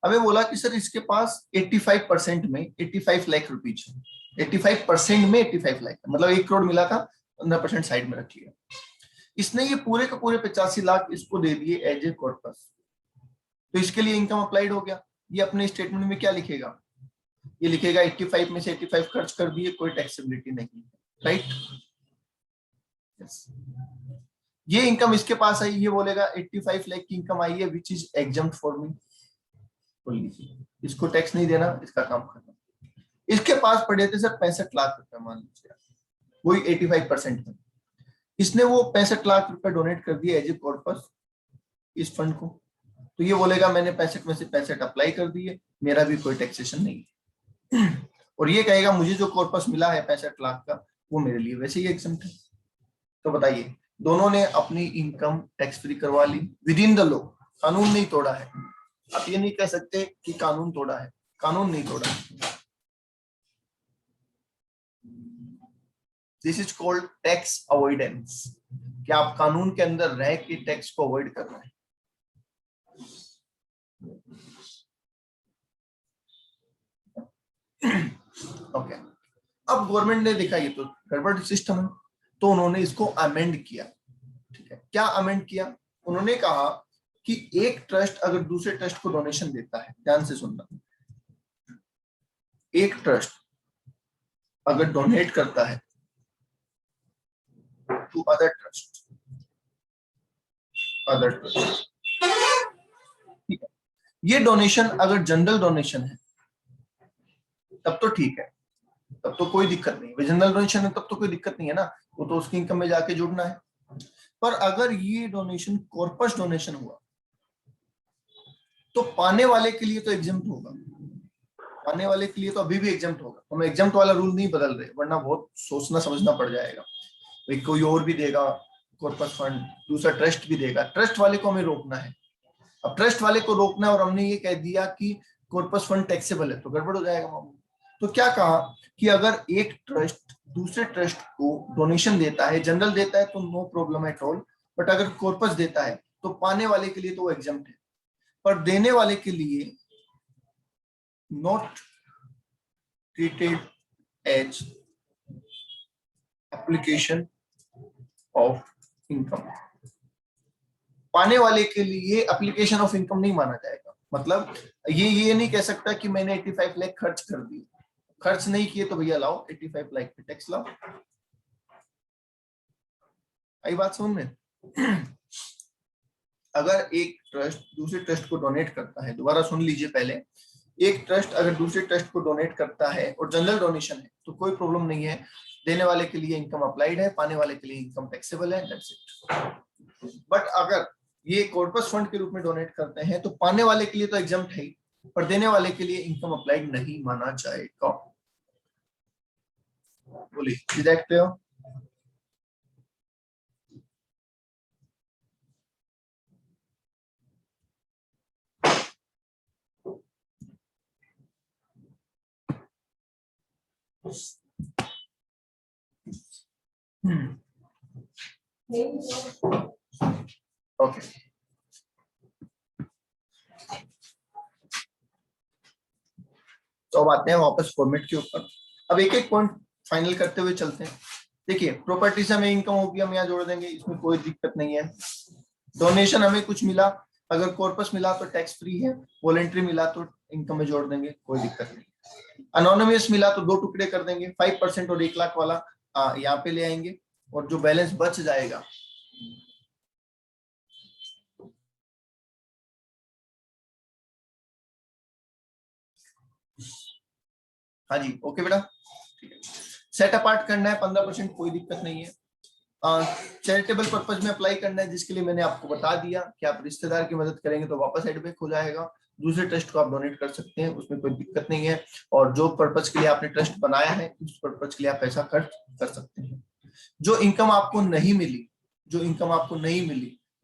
हमें बोला कि सर इसके पास 85% में 85 लाख रुपीज है, 85% में 85 लाख, मतलब 1 करोड़ मिला था, 15% साइड में रख लिया। इसने ये पूरे के पूरे 85 लाख इसको दे दिए एज ए कॉर्पस, तो इसके लिए इनकम अप्लाइड हो गया। ये अपने स्टेटमेंट में क्या लिखेगा? ये लिखेगा 85 में से 85 खर्च कर दिए, कोई टैक्सेबिलिटी नहीं है, राइट। ये इनकम इसके पास आई, ये बोलेगा 85 लाख की इनकम आई है which is exempt for me, तो लीजिए इसको टैक्स नहीं देना, इसका काम खत्म। इसके पास पड़े थे सर 65 लाख रुपए, मान लीजिए वही 85% में, इसने वो 65 लाख रुपए डोनेट कर दिए एज ए कॉर्पस इस फंड को, तो ये बोलेगा मैंने 65 में से 65 अप्लाई कर दिए, मेरा भी कोई टैक्सेशन नहीं है। और ये कहेगा मुझे जो कॉर्पस मिला है 65 लाख का वो मेरे लिए वैसे ही एग्जम्प्ट है। तो बताइए दोनों ने अपनी इनकम टैक्स फ्री करवा ली विद इन द लॉ, कानून नहीं तोड़ा है। आप ये नहीं कह सकते कि कानून तोड़ा है, कानून नहीं तोड़ा है। This is called tax avoidance, कि आप कानून के अंदर रह के टैक्स को अवॉइड कर रहे हैं। ओके, अब गवर्नमेंट ने देखा ये तो गड़बड़ सिस्टम है, तो उन्होंने इसको अमेंड किया। ठीक है, क्या अमेंड किया? उन्होंने कहा कि एक ट्रस्ट अगर दूसरे ट्रस्ट को डोनेशन देता है, ध्यान से सुनना, एक ट्रस्ट अगर डोनेट करता है टू अदर ट्रस्ट, ठीक है, ये डोनेशन अगर जनरल डोनेशन है तब तो ठीक है, तब तो कोई दिक्कत नहीं, जनरल डोनेशन है तब तो कोई दिक्कत नहीं है ना, वो तो उसकी इनकम में जाके जुड़ना है। पर अगर ये डोनेशन कॉर्पस डोनेशन हुआ तो पाने वाले के लिए तो एग्जम्प्ट होगा, पाने वाले के लिए तो अभी भी एग्जम्प्ट होगा। हम एग्जम्प्ट वाला रूल नहीं बदल रहे, वरना बहुत सोचना समझना पड़ जाएगा। भाई कोई और भी देगा कॉर्पस फंड, दूसरा ट्रस्ट भी देगा, ट्रस्ट वाले को हमें रोकना है। अब ट्रस्ट वाले को रोकना है और हमने ये कह दिया कि कॉर्पस फंड टैक्सेबल है, तो गड़बड़ हो जाएगा मामला। तो क्या कहा कि अगर एक ट्रस्ट दूसरे ट्रस्ट को डोनेशन देता है, जनरल देता है तो no problem at all, but अगर कॉर्पस देता है तो पाने वाले के लिए तो वो एग्जम्प्ट है, पर देने वाले के लिए not treated as application of income. पाने वाले के लिए एप्लीकेशन ऑफ इनकम नहीं माना जाएगा। मतलब ये नहीं कह सकता कि मैंने 85 लाख खर्च कर दिए, खर्च नहीं किए तो भैया लाओ 85 लाख पे टैक्स लाओ। आई बात समझ में? अगर एक ट्रस्ट दूसरे ट्रस्ट को डोनेट करता है, दोबारा सुन लीजिए पहले, एक ट्रस्ट अगर दूसरे ट्रस्ट को डोनेट करता है और जनरल डोनेशन है तो कोई प्रॉब्लम नहीं है, देने वाले के लिए इनकम अप्लाइड है, पाने वाले के लिए इनकम टैक्सेबल है, दैट्स इट। बट अगर ये कॉर्पस फंड के रूप में डोनेट करते हैं तो पाने वाले के लिए तो एग्जम्प्ट है, पर देने वाले के लिए इनकम अप्लाइड नहीं माना जाएगा। बोलिए, इज दैट क्लियर? ओके, तो अब आते हैं वापस फॉर्मेट के ऊपर। अब एक एक पॉइंट फाइनल करते हुए चलते हैं। देखिए, प्रॉपर्टी से हमें इनकम होगी, हम यहाँ जोड़ देंगे, इसमें कोई दिक्कत नहीं है। डोनेशन हमें कुछ मिला, अगर कॉर्पस मिला तो टैक्स फ्री है, वॉलेंट्री मिला तो इनकम में जोड़ देंगे, कोई दिक्कत नहीं। अनोनिमस मिला तो 2 टुकड़े कर देंगे, 5% और 1 लाख वाला यहाँ पे ले आएंगे, और जो बैलेंस बच जाएगा हाँ जी, ओके बेटा, ठीक है। सेट अपार्ट करना है 15%, कोई दिक्कत नहीं है। चैरिटेबल पर्पज में अप्लाई करना है, जिसके लिए मैंने आपको बता दिया कि आप रिश्तेदार की मदद करेंगे तो वापस एडबैक हो जाएगा, दूसरे ट्रस्ट को आप डोनेट कर सकते हैं, उसमें कोई दिक्कत नहीं है। और जो पर्पज के लिए आपने ट्रस्ट बनाया है उस पर्पज के लिए आप पैसा खर्च कर सकते हैं। जो इनकम आपको नहीं मिली,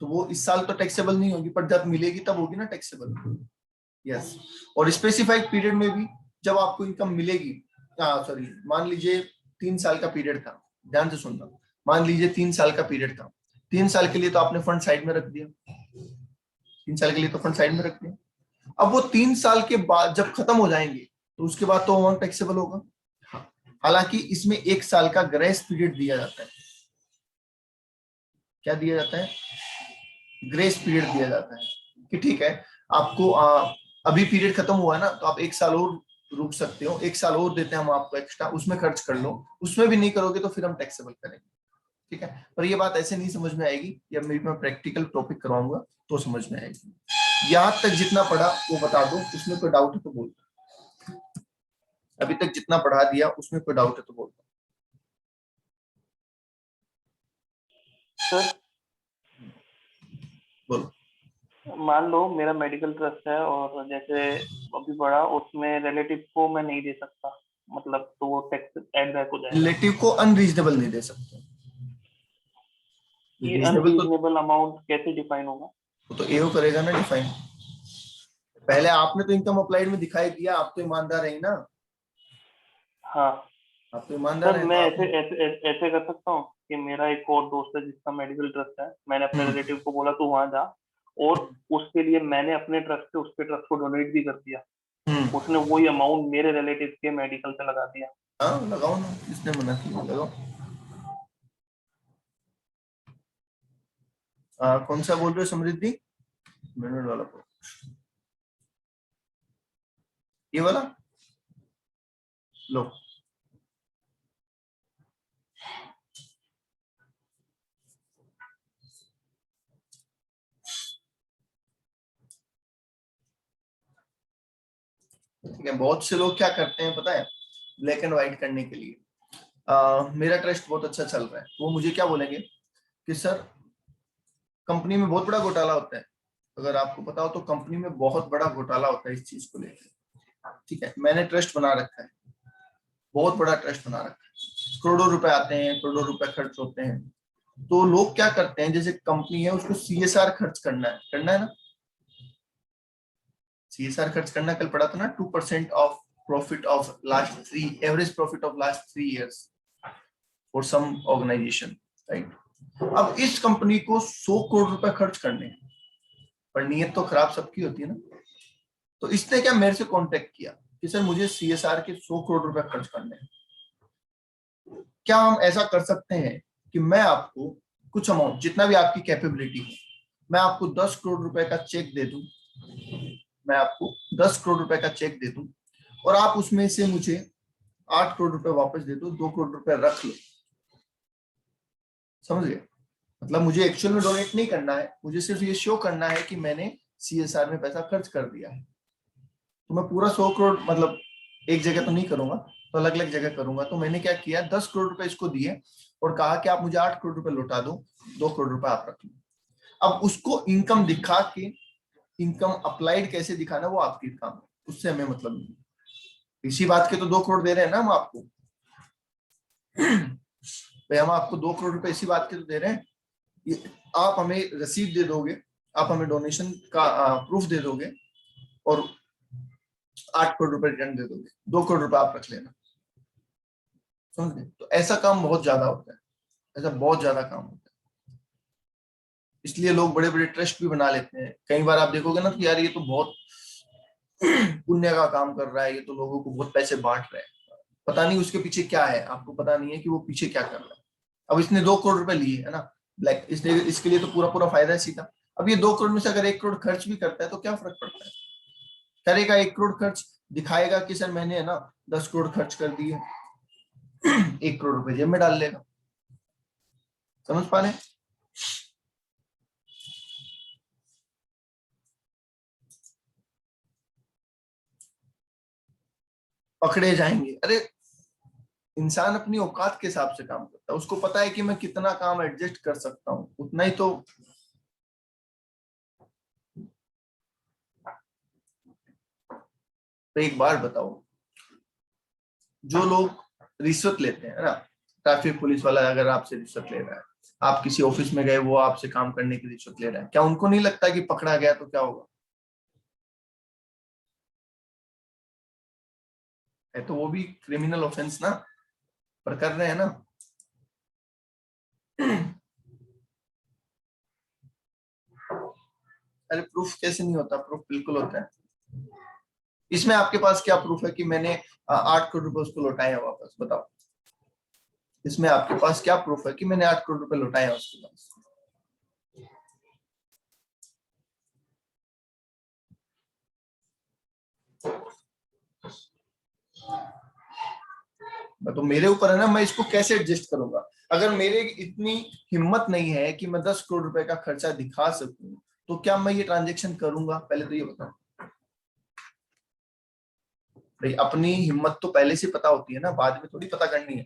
तो वो इस साल तो टैक्सेबल नहीं होगी, पर जब मिलेगी तब होगी ना टैक्सेबल। यस, और स्पेसिफाइड पीरियड में भी जब आपको इनकम मिलेगी, सॉरी, मान लीजिए 3 साल का पीरियड था, ध्यान से सुनना, मान लीजिए 3 साल का पीरियड था, 3 साल के लिए तो आपने फंड साइड में रख दिया, 3 साल के लिए तो फंड साइड में रख दिया। अब वो 3 साल के बाद जब खत्म हो जाएंगे तो उसके बाद तो अमाउंट टैक्सेबल होगा। हालांकि इसमें 1 साल का ग्रेस पीरियड दिया जाता है। क्या दिया जाता है? ग्रेस पीरियड दिया जाता है कि ठीक है, आपको अभी पीरियड खत्म हुआ है ना, तो आप 1 साल और रुक सकते हो, 1 साल और देते हैं हम आपको एक्स्ट्रा, उसमें खर्च कर लो। उसमें भी नहीं करोगे तो फिर हम टैक्सेबल करेंगे, ठीक है। पर ये बात ऐसे नहीं समझ में आएगी, या मैं प्रैक्टिकल टॉपिक करवाऊंगा तो समझ में आएगी। यहाँ तक जितना पढ़ा वो बता दो, उसमें कोई डाउट है तो बोल दो। अभी तक जितना पढ़ा दिया उसमें कोई डाउट है तो बोल दो। सर बोलो। मान लो मेरा मेडिकल ट्रस्ट है और जैसे अभी बढ़ा उसमें रिलेटिव को मैं नहीं दे सकता, मतलब तो वो टैक्स एड बैक हो जाएगा। रिलेटिव को अनरीजनेबल नहीं दे सकते। ये रीजनेबल तो अनरीजनेबल अमाउंट कैसे डिफाइन होगा? वो तो एओ करेगा ना डिफाइन। पहले आपने तो इनकम अप्लाइड में दिखाई दिया, आप तो ईमानदार है ना, हाँ आप तो ईमानदार सर, है तो मैं आप। ऐसे ऐसे ऐसे कर सकता हूँ कि मेरा एक और दोस्त है जिसका मेडिकल ट्रस्ट है, मैंने अपने रिलेटिव को बोला तू वहां जा, और उसके लिए मैंने अपने ट्रस्ट से उसके ट्रस्ट को डोनेट भी कर दिया, उसने वही अमाउंट मेरे रिलेटिव के मेडिकल पे लगा दिया। हाँ लगाओ ना, किसने मना किया, लगाओ। कौन सा बोल रहे हो समृद्धि? मिनट वाला को, ये वाला लो। ठीक है, बहुत से लोग क्या करते हैं पता है, ब्लैक एंड व्हाइट करने के लिए, मेरा ट्रस्ट बहुत अच्छा चल रहा है, वो मुझे क्या बोलेंगे कि सर कंपनी में बहुत बड़ा घोटाला होता है। अगर आपको पता हो तो कंपनी में बहुत बड़ा घोटाला होता है इस चीज को लेकर। ठीक है, मैंने ट्रस्ट बना रखा है, बहुत बड़ा ट्रस्ट बना रखा है, करोड़ों रुपए आते हैं, करोड़ों रुपए खर्च होते हैं। तो लोग क्या करते हैं, जैसे कंपनी है उसको सीएसआर खर्च करना है ना, सीएसआर खर्च करना, कल पढ़ा था ना, 2% of profit of last 3 average profit of last 3 years for some organisation, right. अब इस कंपनी को 100 करोड़ रुपए खर्च करने हैं, पर नीयत तो खराब सबकी होती है ना। तो इसने क्या मेरे से कांटेक्ट किया कि सर मुझे सीएसआर के 100 करोड़ रुपए खर्च करने हैं, क्या हम ऐसा कर सकते हैं कि मैं आपको कुछ अमाउंट, जितना भी आपकी कैपेबिलिटी है, मैं आपको 10 करोड़ रुपए का चेक दे दूं, मैं आपको 10 करोड़ रुपए का चेक दे दूं, और आप उसमें से मुझे 8 करोड़ रुपए वापस दे दो, 2 करोड़ रुपए रख लो। समझ गए? मतलब मुझे एक्चुअल में डोनेट नहीं करना है, मुझे सिर्फ ये शो करना है कि मैंने सीएसआर में पैसा खर्च कर दिया है। तो मैं पूरा 100 करोड़ मतलब एक जगह तो नहीं करूंगा, तो अलग अलग जगह करूंगा। तो मैंने क्या किया, 10 करोड़ रुपए इसको दिए और कहा कि आप मुझे 8 करोड़ रुपए लौटा दो, 2 करोड़ रुपए आप रख लो। अब उसको इनकम दिखा के, इनकम अप्लाइड कैसे दिखाना वो आपकी काम है, उससे हमें मतलब नहीं। इसी बात के तो 2 करोड़ दे रहे हैं ना हम आपको भाई, हम आपको 2 करोड़ रुपए इसी बात के तो दे रहे हैं। आप हमें रसीद दे दोगे, आप हमें डोनेशन का प्रूफ दे दोगे, और 8 करोड़ रुपए रिटर्न दे दोगे, 2 करोड़ रुपए आप रख लेना। समझ गए? तो ऐसा काम बहुत ज्यादा होता है, ऐसा बहुत ज्यादा काम होता है। इसलिए लोग बड़े बड़े ट्रस्ट भी बना लेते हैं। कई बार आप देखोगे ना कि यार ये तो बहुत पुण्य का काम कर रहा है, ये तो लोगों को बहुत पैसे बांट रहा है, पता नहीं उसके पीछे क्या है, आपको पता नहीं है कि वो पीछे क्या कर रहा है। अब इसने 2 करोड़ रुपए लिए है ना, ब्लैक, इसने इसके लिए तो पूरा पूरा फायदा है सीधा। अब ये 2 करोड़ में से अगर 1 करोड़ खर्च भी करता है तो क्या फर्क पड़ता है, करेगा 1 करोड़ खर्च, दिखाएगा कि सर मैंने है ना 10 करोड़ खर्च कर दिए, 1 करोड़ रुपए जेब में डाल लेगा। समझ पा रहे? पकड़े जाएंगे, अरे इंसान अपनी औकात के हिसाब से काम करता है, उसको पता है कि मैं कितना काम एडजस्ट कर सकता हूँ, उतना ही तो। एक बार बताओ, जो लोग रिश्वत लेते हैं ना, ट्रैफिक पुलिस वाला अगर आपसे रिश्वत ले रहा है, आप किसी ऑफिस में गए, वो आपसे काम करने की रिश्वत ले रहा है, क्या उनको नहीं लगता कि पकड़ा गया तो क्या होगा? है तो वो भी क्रिमिनल ऑफेंस ना, पर कर रहे हैं ना। अरे प्रूफ कैसे नहीं होता, प्रूफ बिल्कुल होता है। इसमें आपके पास क्या प्रूफ है कि मैंने 8 करोड़ रुपए उसको लौटाए हैं वापस, बताओ। इसमें आपके पास क्या प्रूफ है कि मैंने 8 करोड़ रुपए लौटाए हैं उसके पास? तो मेरे ऊपर है ना, मैं इसको कैसे एडजस्ट करूंगा। अगर मेरे इतनी हिम्मत नहीं है कि मैं 10 करोड़ रुपए का खर्चा दिखा सकूं, तो क्या मैं ये ट्रांजेक्शन करूंगा? पहले तो ये बताओ भाई। अपनी हिम्मत तो पहले से पता होती है ना, बाद में थोड़ी पता करनी है।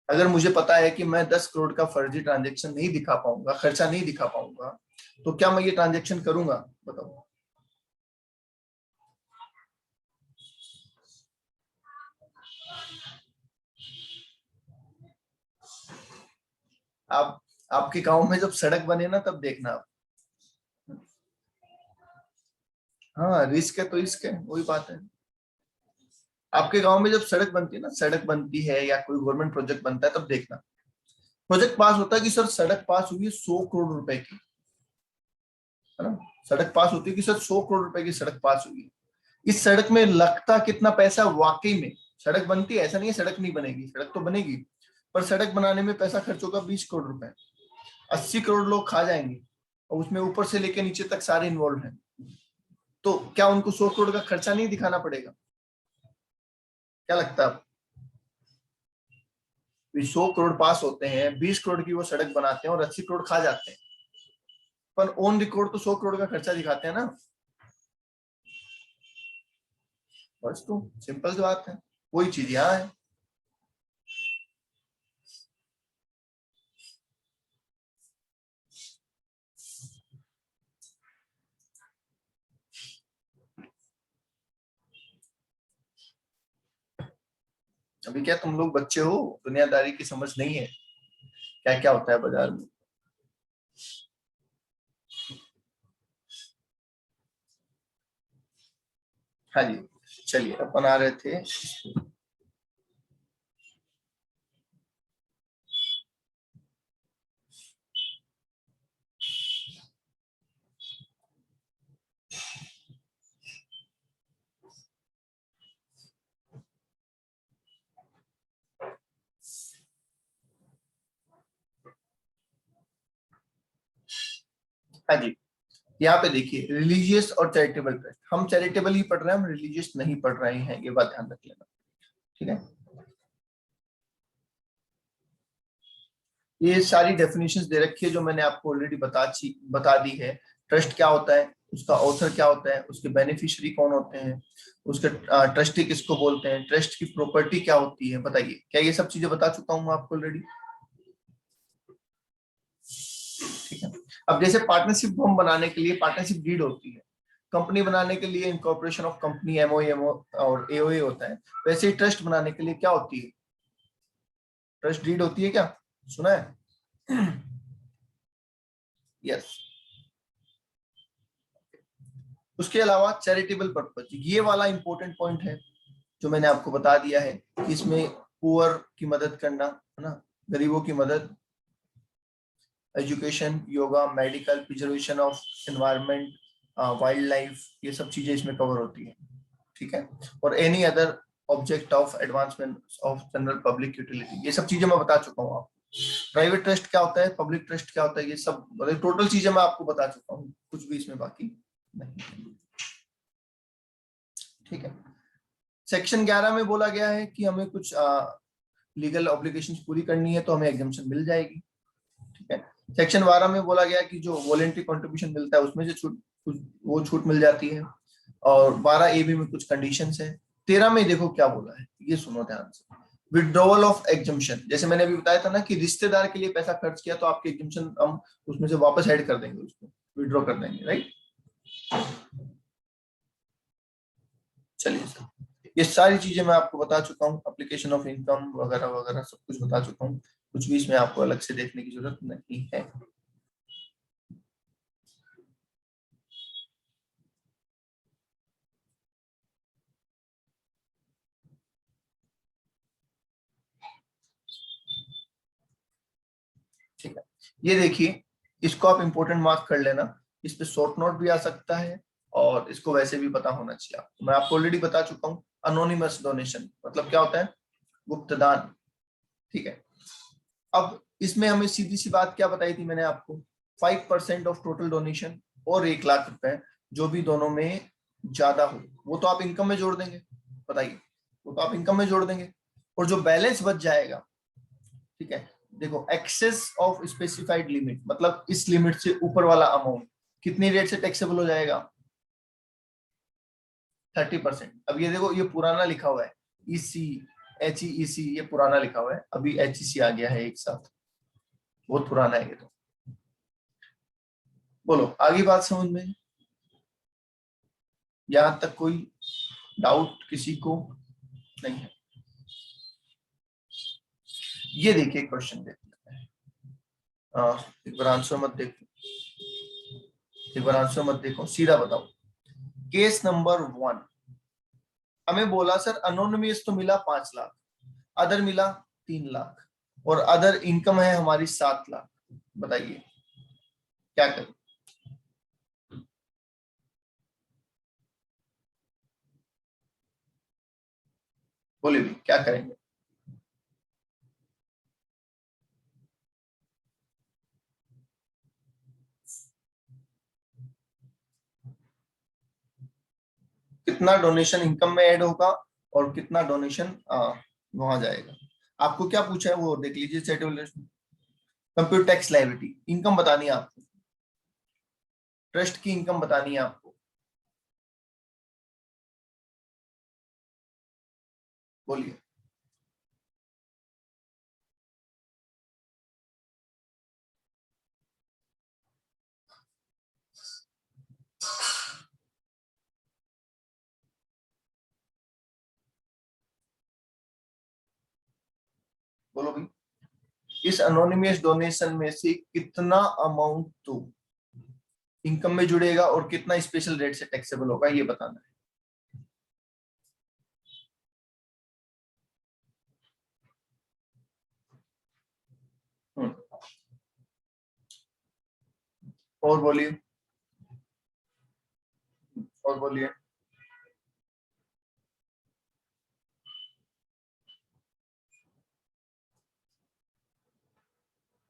अगर मुझे पता है कि मैं 10 करोड़ का फर्जी ट्रांजेक्शन नहीं दिखा पाऊंगा, खर्चा नहीं दिखा पाऊंगा, तो क्या मैं ये ट्रांजेक्शन करूंगा? बताओ। आप आपके गांव में जब सड़क बने ना, तब देखना आप। हाँ, रिस्क है तो रिस्क है, वही बात है। आपके गांव में जब सड़क बनती है ना, सड़क बनती है या कोई गवर्नमेंट प्रोजेक्ट बनता है, तब देखना प्रोजेक्ट पास होता है कि सर सड़क पास हुई है 100 करोड़ रुपए की, है ना। सड़क पास होती है कि सर 100 करोड़ रुपए की सड़क पास हुई है। इस सड़क में लगता कितना पैसा वाकई में? सड़क बनती है, ऐसा नहीं है सड़क नहीं बनेगी, सड़क तो बनेगी, पर सड़क बनाने में पैसा खर्च होगा 20 करोड़ रुपए। 80 करोड़ लोग खा जाएंगे, और उसमें ऊपर से लेके नीचे तक सारे इन्वॉल्व हैं। तो क्या उनको 100 करोड़ का खर्चा नहीं दिखाना पड़ेगा? क्या लगता है? 100 करोड़ पास होते हैं, 20 करोड़ की वो सड़क बनाते हैं और 80 करोड़ खा जाते हैं, पर ऑन रिकॉर्ड तो 100 करोड़ का खर्चा दिखाते हैं ना। बस तो सिंपल सी बात है, वही चीज यहाँ है। अभी क्या तुम लोग बच्चे हो, दुनियादारी की समझ नहीं है, क्या क्या होता है बाजार में। हाँ जी, चलिए अपन आ रहे थे। हाँ जी, यहाँ पे देखिए, रिलीजियस और चैरिटेबल ट्रस्ट। हम चैरिटेबल ही पढ़ रहे हैं, हम रिलीजियस नहीं पढ़ रहे हैं, ये बात ध्यान रख लेना। ठीक है, ये सारी डेफिनेशंस दे रखी है जो मैंने आपको ऑलरेडी बता दी है। ट्रस्ट क्या होता है, उसका ऑथर क्या होता है, उसके बेनिफिशियरी कौन होते हैं, उसके ट्रस्टी किसको बोलते हैं, ट्रस्ट की प्रॉपर्टी क्या होती है, बताइए। क्या ये सब चीजें बता चुका हूँ आपको ऑलरेडी? ठीक है। अब जैसे पार्टनरशिप फॉर्म बनाने के लिए पार्टनरशिप डीड होती है, कंपनी बनाने के लिए इनकॉर्पोरेशन ऑफ कंपनी एमओ और एओए होता है, वैसे ही ट्रस्ट बनाने के लिए क्या होती है? ट्रस्ट डीड होती है, क्या सुना है? यस। उसके अलावा चैरिटेबल पर्पज, ये वाला इंपॉर्टेंट पॉइंट है जो मैंने आपको बता दिया है कि इसमें पुअर की मदद करना, है ना, गरीबों की मदद, education, yoga, medical, preservation of environment, wild life, ये सब चीजें इसमें कवर होती है। ठीक है, और any other object of advancement of general public utility, ये सब चीजें मैं बता चुका हूँ आपको। प्राइवेट ट्रस्ट क्या होता है, पब्लिक ट्रस्ट क्या होता है, ये सब टोटल चीजें मैं आपको बता चुका हूँ, कुछ भी इसमें बाकी नहीं। ठीक है, सेक्शन 11 में बोला गया है कि हमें कुछ लीगल ऑब्लिगेशंस पूरी करनी है तो हमें एग्जम्पशन मिल जाएगी। ठीक है, सेक्शन 12 में बोला गया कि जो वॉलेंटरी कंट्रीब्यूशन मिलता है उसमें से छूट, वो छूट मिल जाती है, और 12 ए बी में कुछ कंडीशंस है। 13 में देखो क्या बोला है, ये सुनो ध्यान से। विड्रॉवल ऑफ एग्जम्पशन, जैसे मैंने अभी बताया था ना कि रिश्तेदार के लिए पैसा खर्च किया तो आपके एग्जम्पशन हम उसमें से वापस ऐड कर देंगे, उसको विड्रॉ कर देंगे, राइट। चलिए सर, ये सारी चीजें मैं आपको बता चुका हूँ, एप्लीकेशन ऑफ इनकम वगैरह वगैरह सब कुछ बता चुका हूँ, कुछ भी इसमें आपको अलग से देखने की जरूरत नहीं है। ठीक है, ये देखिए, इसको आप इंपोर्टेंट मार्क कर लेना, इस पे शॉर्ट नोट भी आ सकता है, और इसको वैसे भी पता होना चाहिए आपको। मैं आपको ऑलरेडी बता चुका हूँ, अनोनिमस डोनेशन मतलब क्या होता है, गुप्त दान। ठीक है, अब इसमें हमें सीधी सी बात क्या बताई थी मैंने आपको, 5% ऑफ टोटल डोनेशन और 1 लाख रुपए, जो भी दोनों में ज्यादा हो, वो तो आप इनकम में जोड़ देंगे। बताइए, वो तो आप इनकम में जोड़ देंगे। और जो बैलेंस बच जाएगा, ठीक है, देखो एक्सेस ऑफ स्पेसिफाइड लिमिट मतलब इस लिमिट से ऊपर वाला अमाउंट कितनी रेट से टैक्सेबल हो जाएगा? 30%। अब ये देखो, ये पुराना लिखा हुआ है, ईसी HEEC, ये पुराना लिखा हुआ है, अभी HEC आ गया है एक साथ, बहुत पुराना है ये तो। बोलो आगे बात समझ में? यहां तक कोई डाउट किसी को नहीं है? ये देखिए क्वेश्चन देखते हैं, एक बार आंसर मत देखो, एक बार आंसर मत देखो, सीधा बताओ। केस नंबर 1, हमें बोला सर अनोनिमस तो मिला 5 लाख, अदर मिला 3 लाख और अदर इनकम है हमारी 7 लाख। बताइए क्या करें? बोले भी क्या करेंगे? कितना डोनेशन इनकम में ऐड होगा और कितना डोनेशन वहां जाएगा? आपको क्या पूछा है वो देख लीजिए, settlement computer tax liability, income बतानी है आपको, ट्रस्ट की इनकम बतानी है आपको। बोलिए। बोलो भाई, इस अनोनिमस डोनेशन में से कितना अमाउंट तो इनकम में जुड़ेगा और कितना स्पेशल रेट से टैक्सेबल होगा, ये बताना है। और बोलिए, और बोलिए,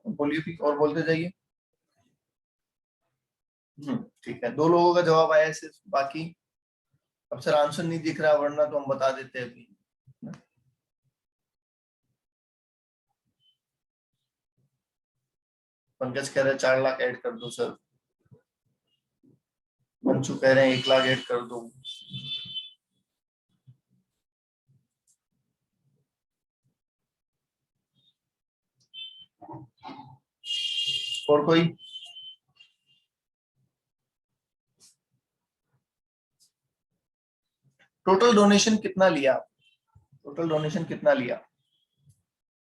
बोलिए भी, और बोलते जाइए। ठीक है, 2 लोगों का जवाब आया है सिर्फ, बाकी अब सर आंसर नहीं दिख रहा, वरना तो हम बता देते हैं अभी। पंकज कह रहे हैं 4 लाख ऐड कर दो सर, मंचू कह रहे हैं 1 लाख ऐड कर दो। और कोई? टोटल डोनेशन कितना लिया? टोटल डोनेशन कितना लिया?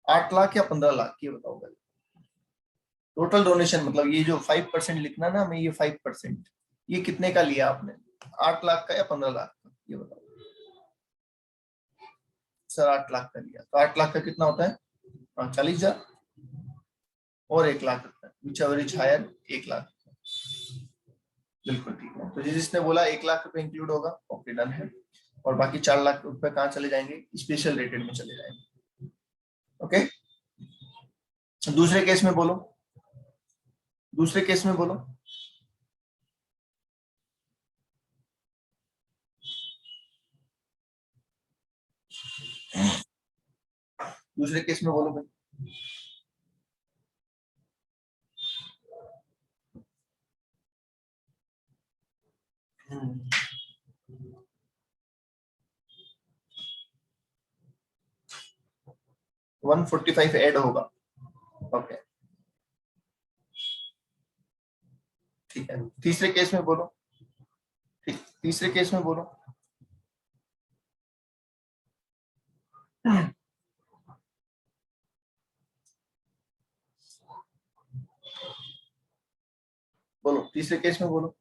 8 लाख या 15 लाख, ये बताओ पहले। टोटल डोनेशन मतलब ये जो 5% लिखना ना, मैं ये 5%, ये कितने का लिया आपने? 8 लाख का या 15 लाख का, ये बताओ। सर 8 लाख का लिया, तो 8 लाख का कितना होता है? 40,000 और 1 लाख होता है, whichever is higher, 1 lakh. बिल्कुल ठीक है, तो जिसने बोला 1 लाख रुपए इंक्लूड होगा, ओके डन है। और बाकी 4 लाख रुपए कहाँ चले जाएंगे? स्पेशल रेटेड में चले जाएंगे। ओके, दूसरे केस में बोलो, दूसरे केस में बोलो। दूसरे केस में बोलो भाई। 145 ऐड होगा, ओके ठीक है। तीसरे केस में बोलो, ठीक, तीसरे केस में बोलो। बोलो तीसरे केस में बोलो।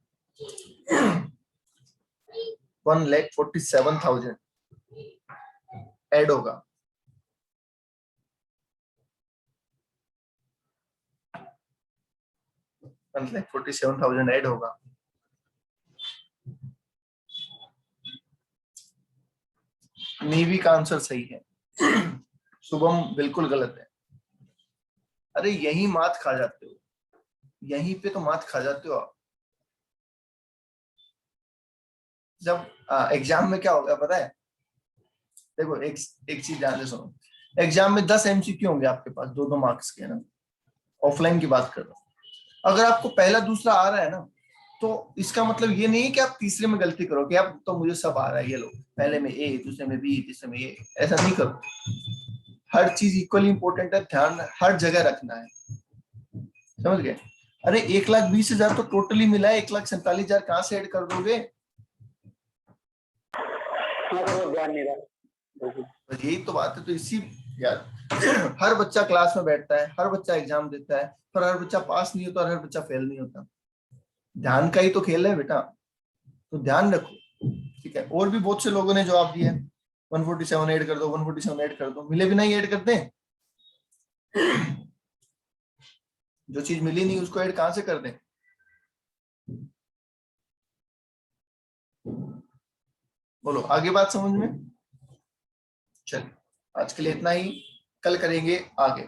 1,47,000 ऐड होगा। मतलब 47,000 ऐड होगा। नेवी का आंसर सही है, शुभम बिल्कुल गलत है। अरे यही मात खा जाते हो, यहीं पे तो मात खा जाते हो आप। जब एग्जाम में क्या होगा पता है? देखो एक चीज ध्यान से सुनो, एग्जाम में 10 एमसीक्यू होंगे आपके पास, 2-2 मार्क्स के, है ना। ऑफलाइन की बात कर रहा हूँ। अगर आपको पहला दूसरा आ रहा है ना, तो इसका मतलब ये नहीं है कि आप तीसरे में गलती करो कि अब तो मुझे सब आ रहा है, ये लो पहले में ए, दूसरे में बी, तीसरे में ए, ऐसा नहीं करो। हर चीज इक्वली इंपॉर्टेंट है, ध्यान हर जगह रखना है, समझ गए। अरे 1,20,000 तो टोटली मिला है, 1,47,000 कहाँ से ऐड कर दोगे? ध्यान नहीं रहा। यही तो बात है। तो इसी यार हर बच्चा क्लास में बैठता है, हर बच्चा एग्जाम देता है, पर हर बच्चा पास नहीं होता और हर बच्चा फेल नहीं होता। ध्यान का ही तो खेल है बेटा, तो ध्यान रखो, ठीक है। और भी बहुत से लोगों ने जवाब दिया, 147 ऐड कर दो, 147 ऐड कर दो, मिले बिना ही ऐड करते हैं। जो चीज मिली नहीं उसको ऐड कहां से कर दें? बोलो, आगे बात समझ में? चलिए, आज के लिए इतना ही, कल करेंगे आगे।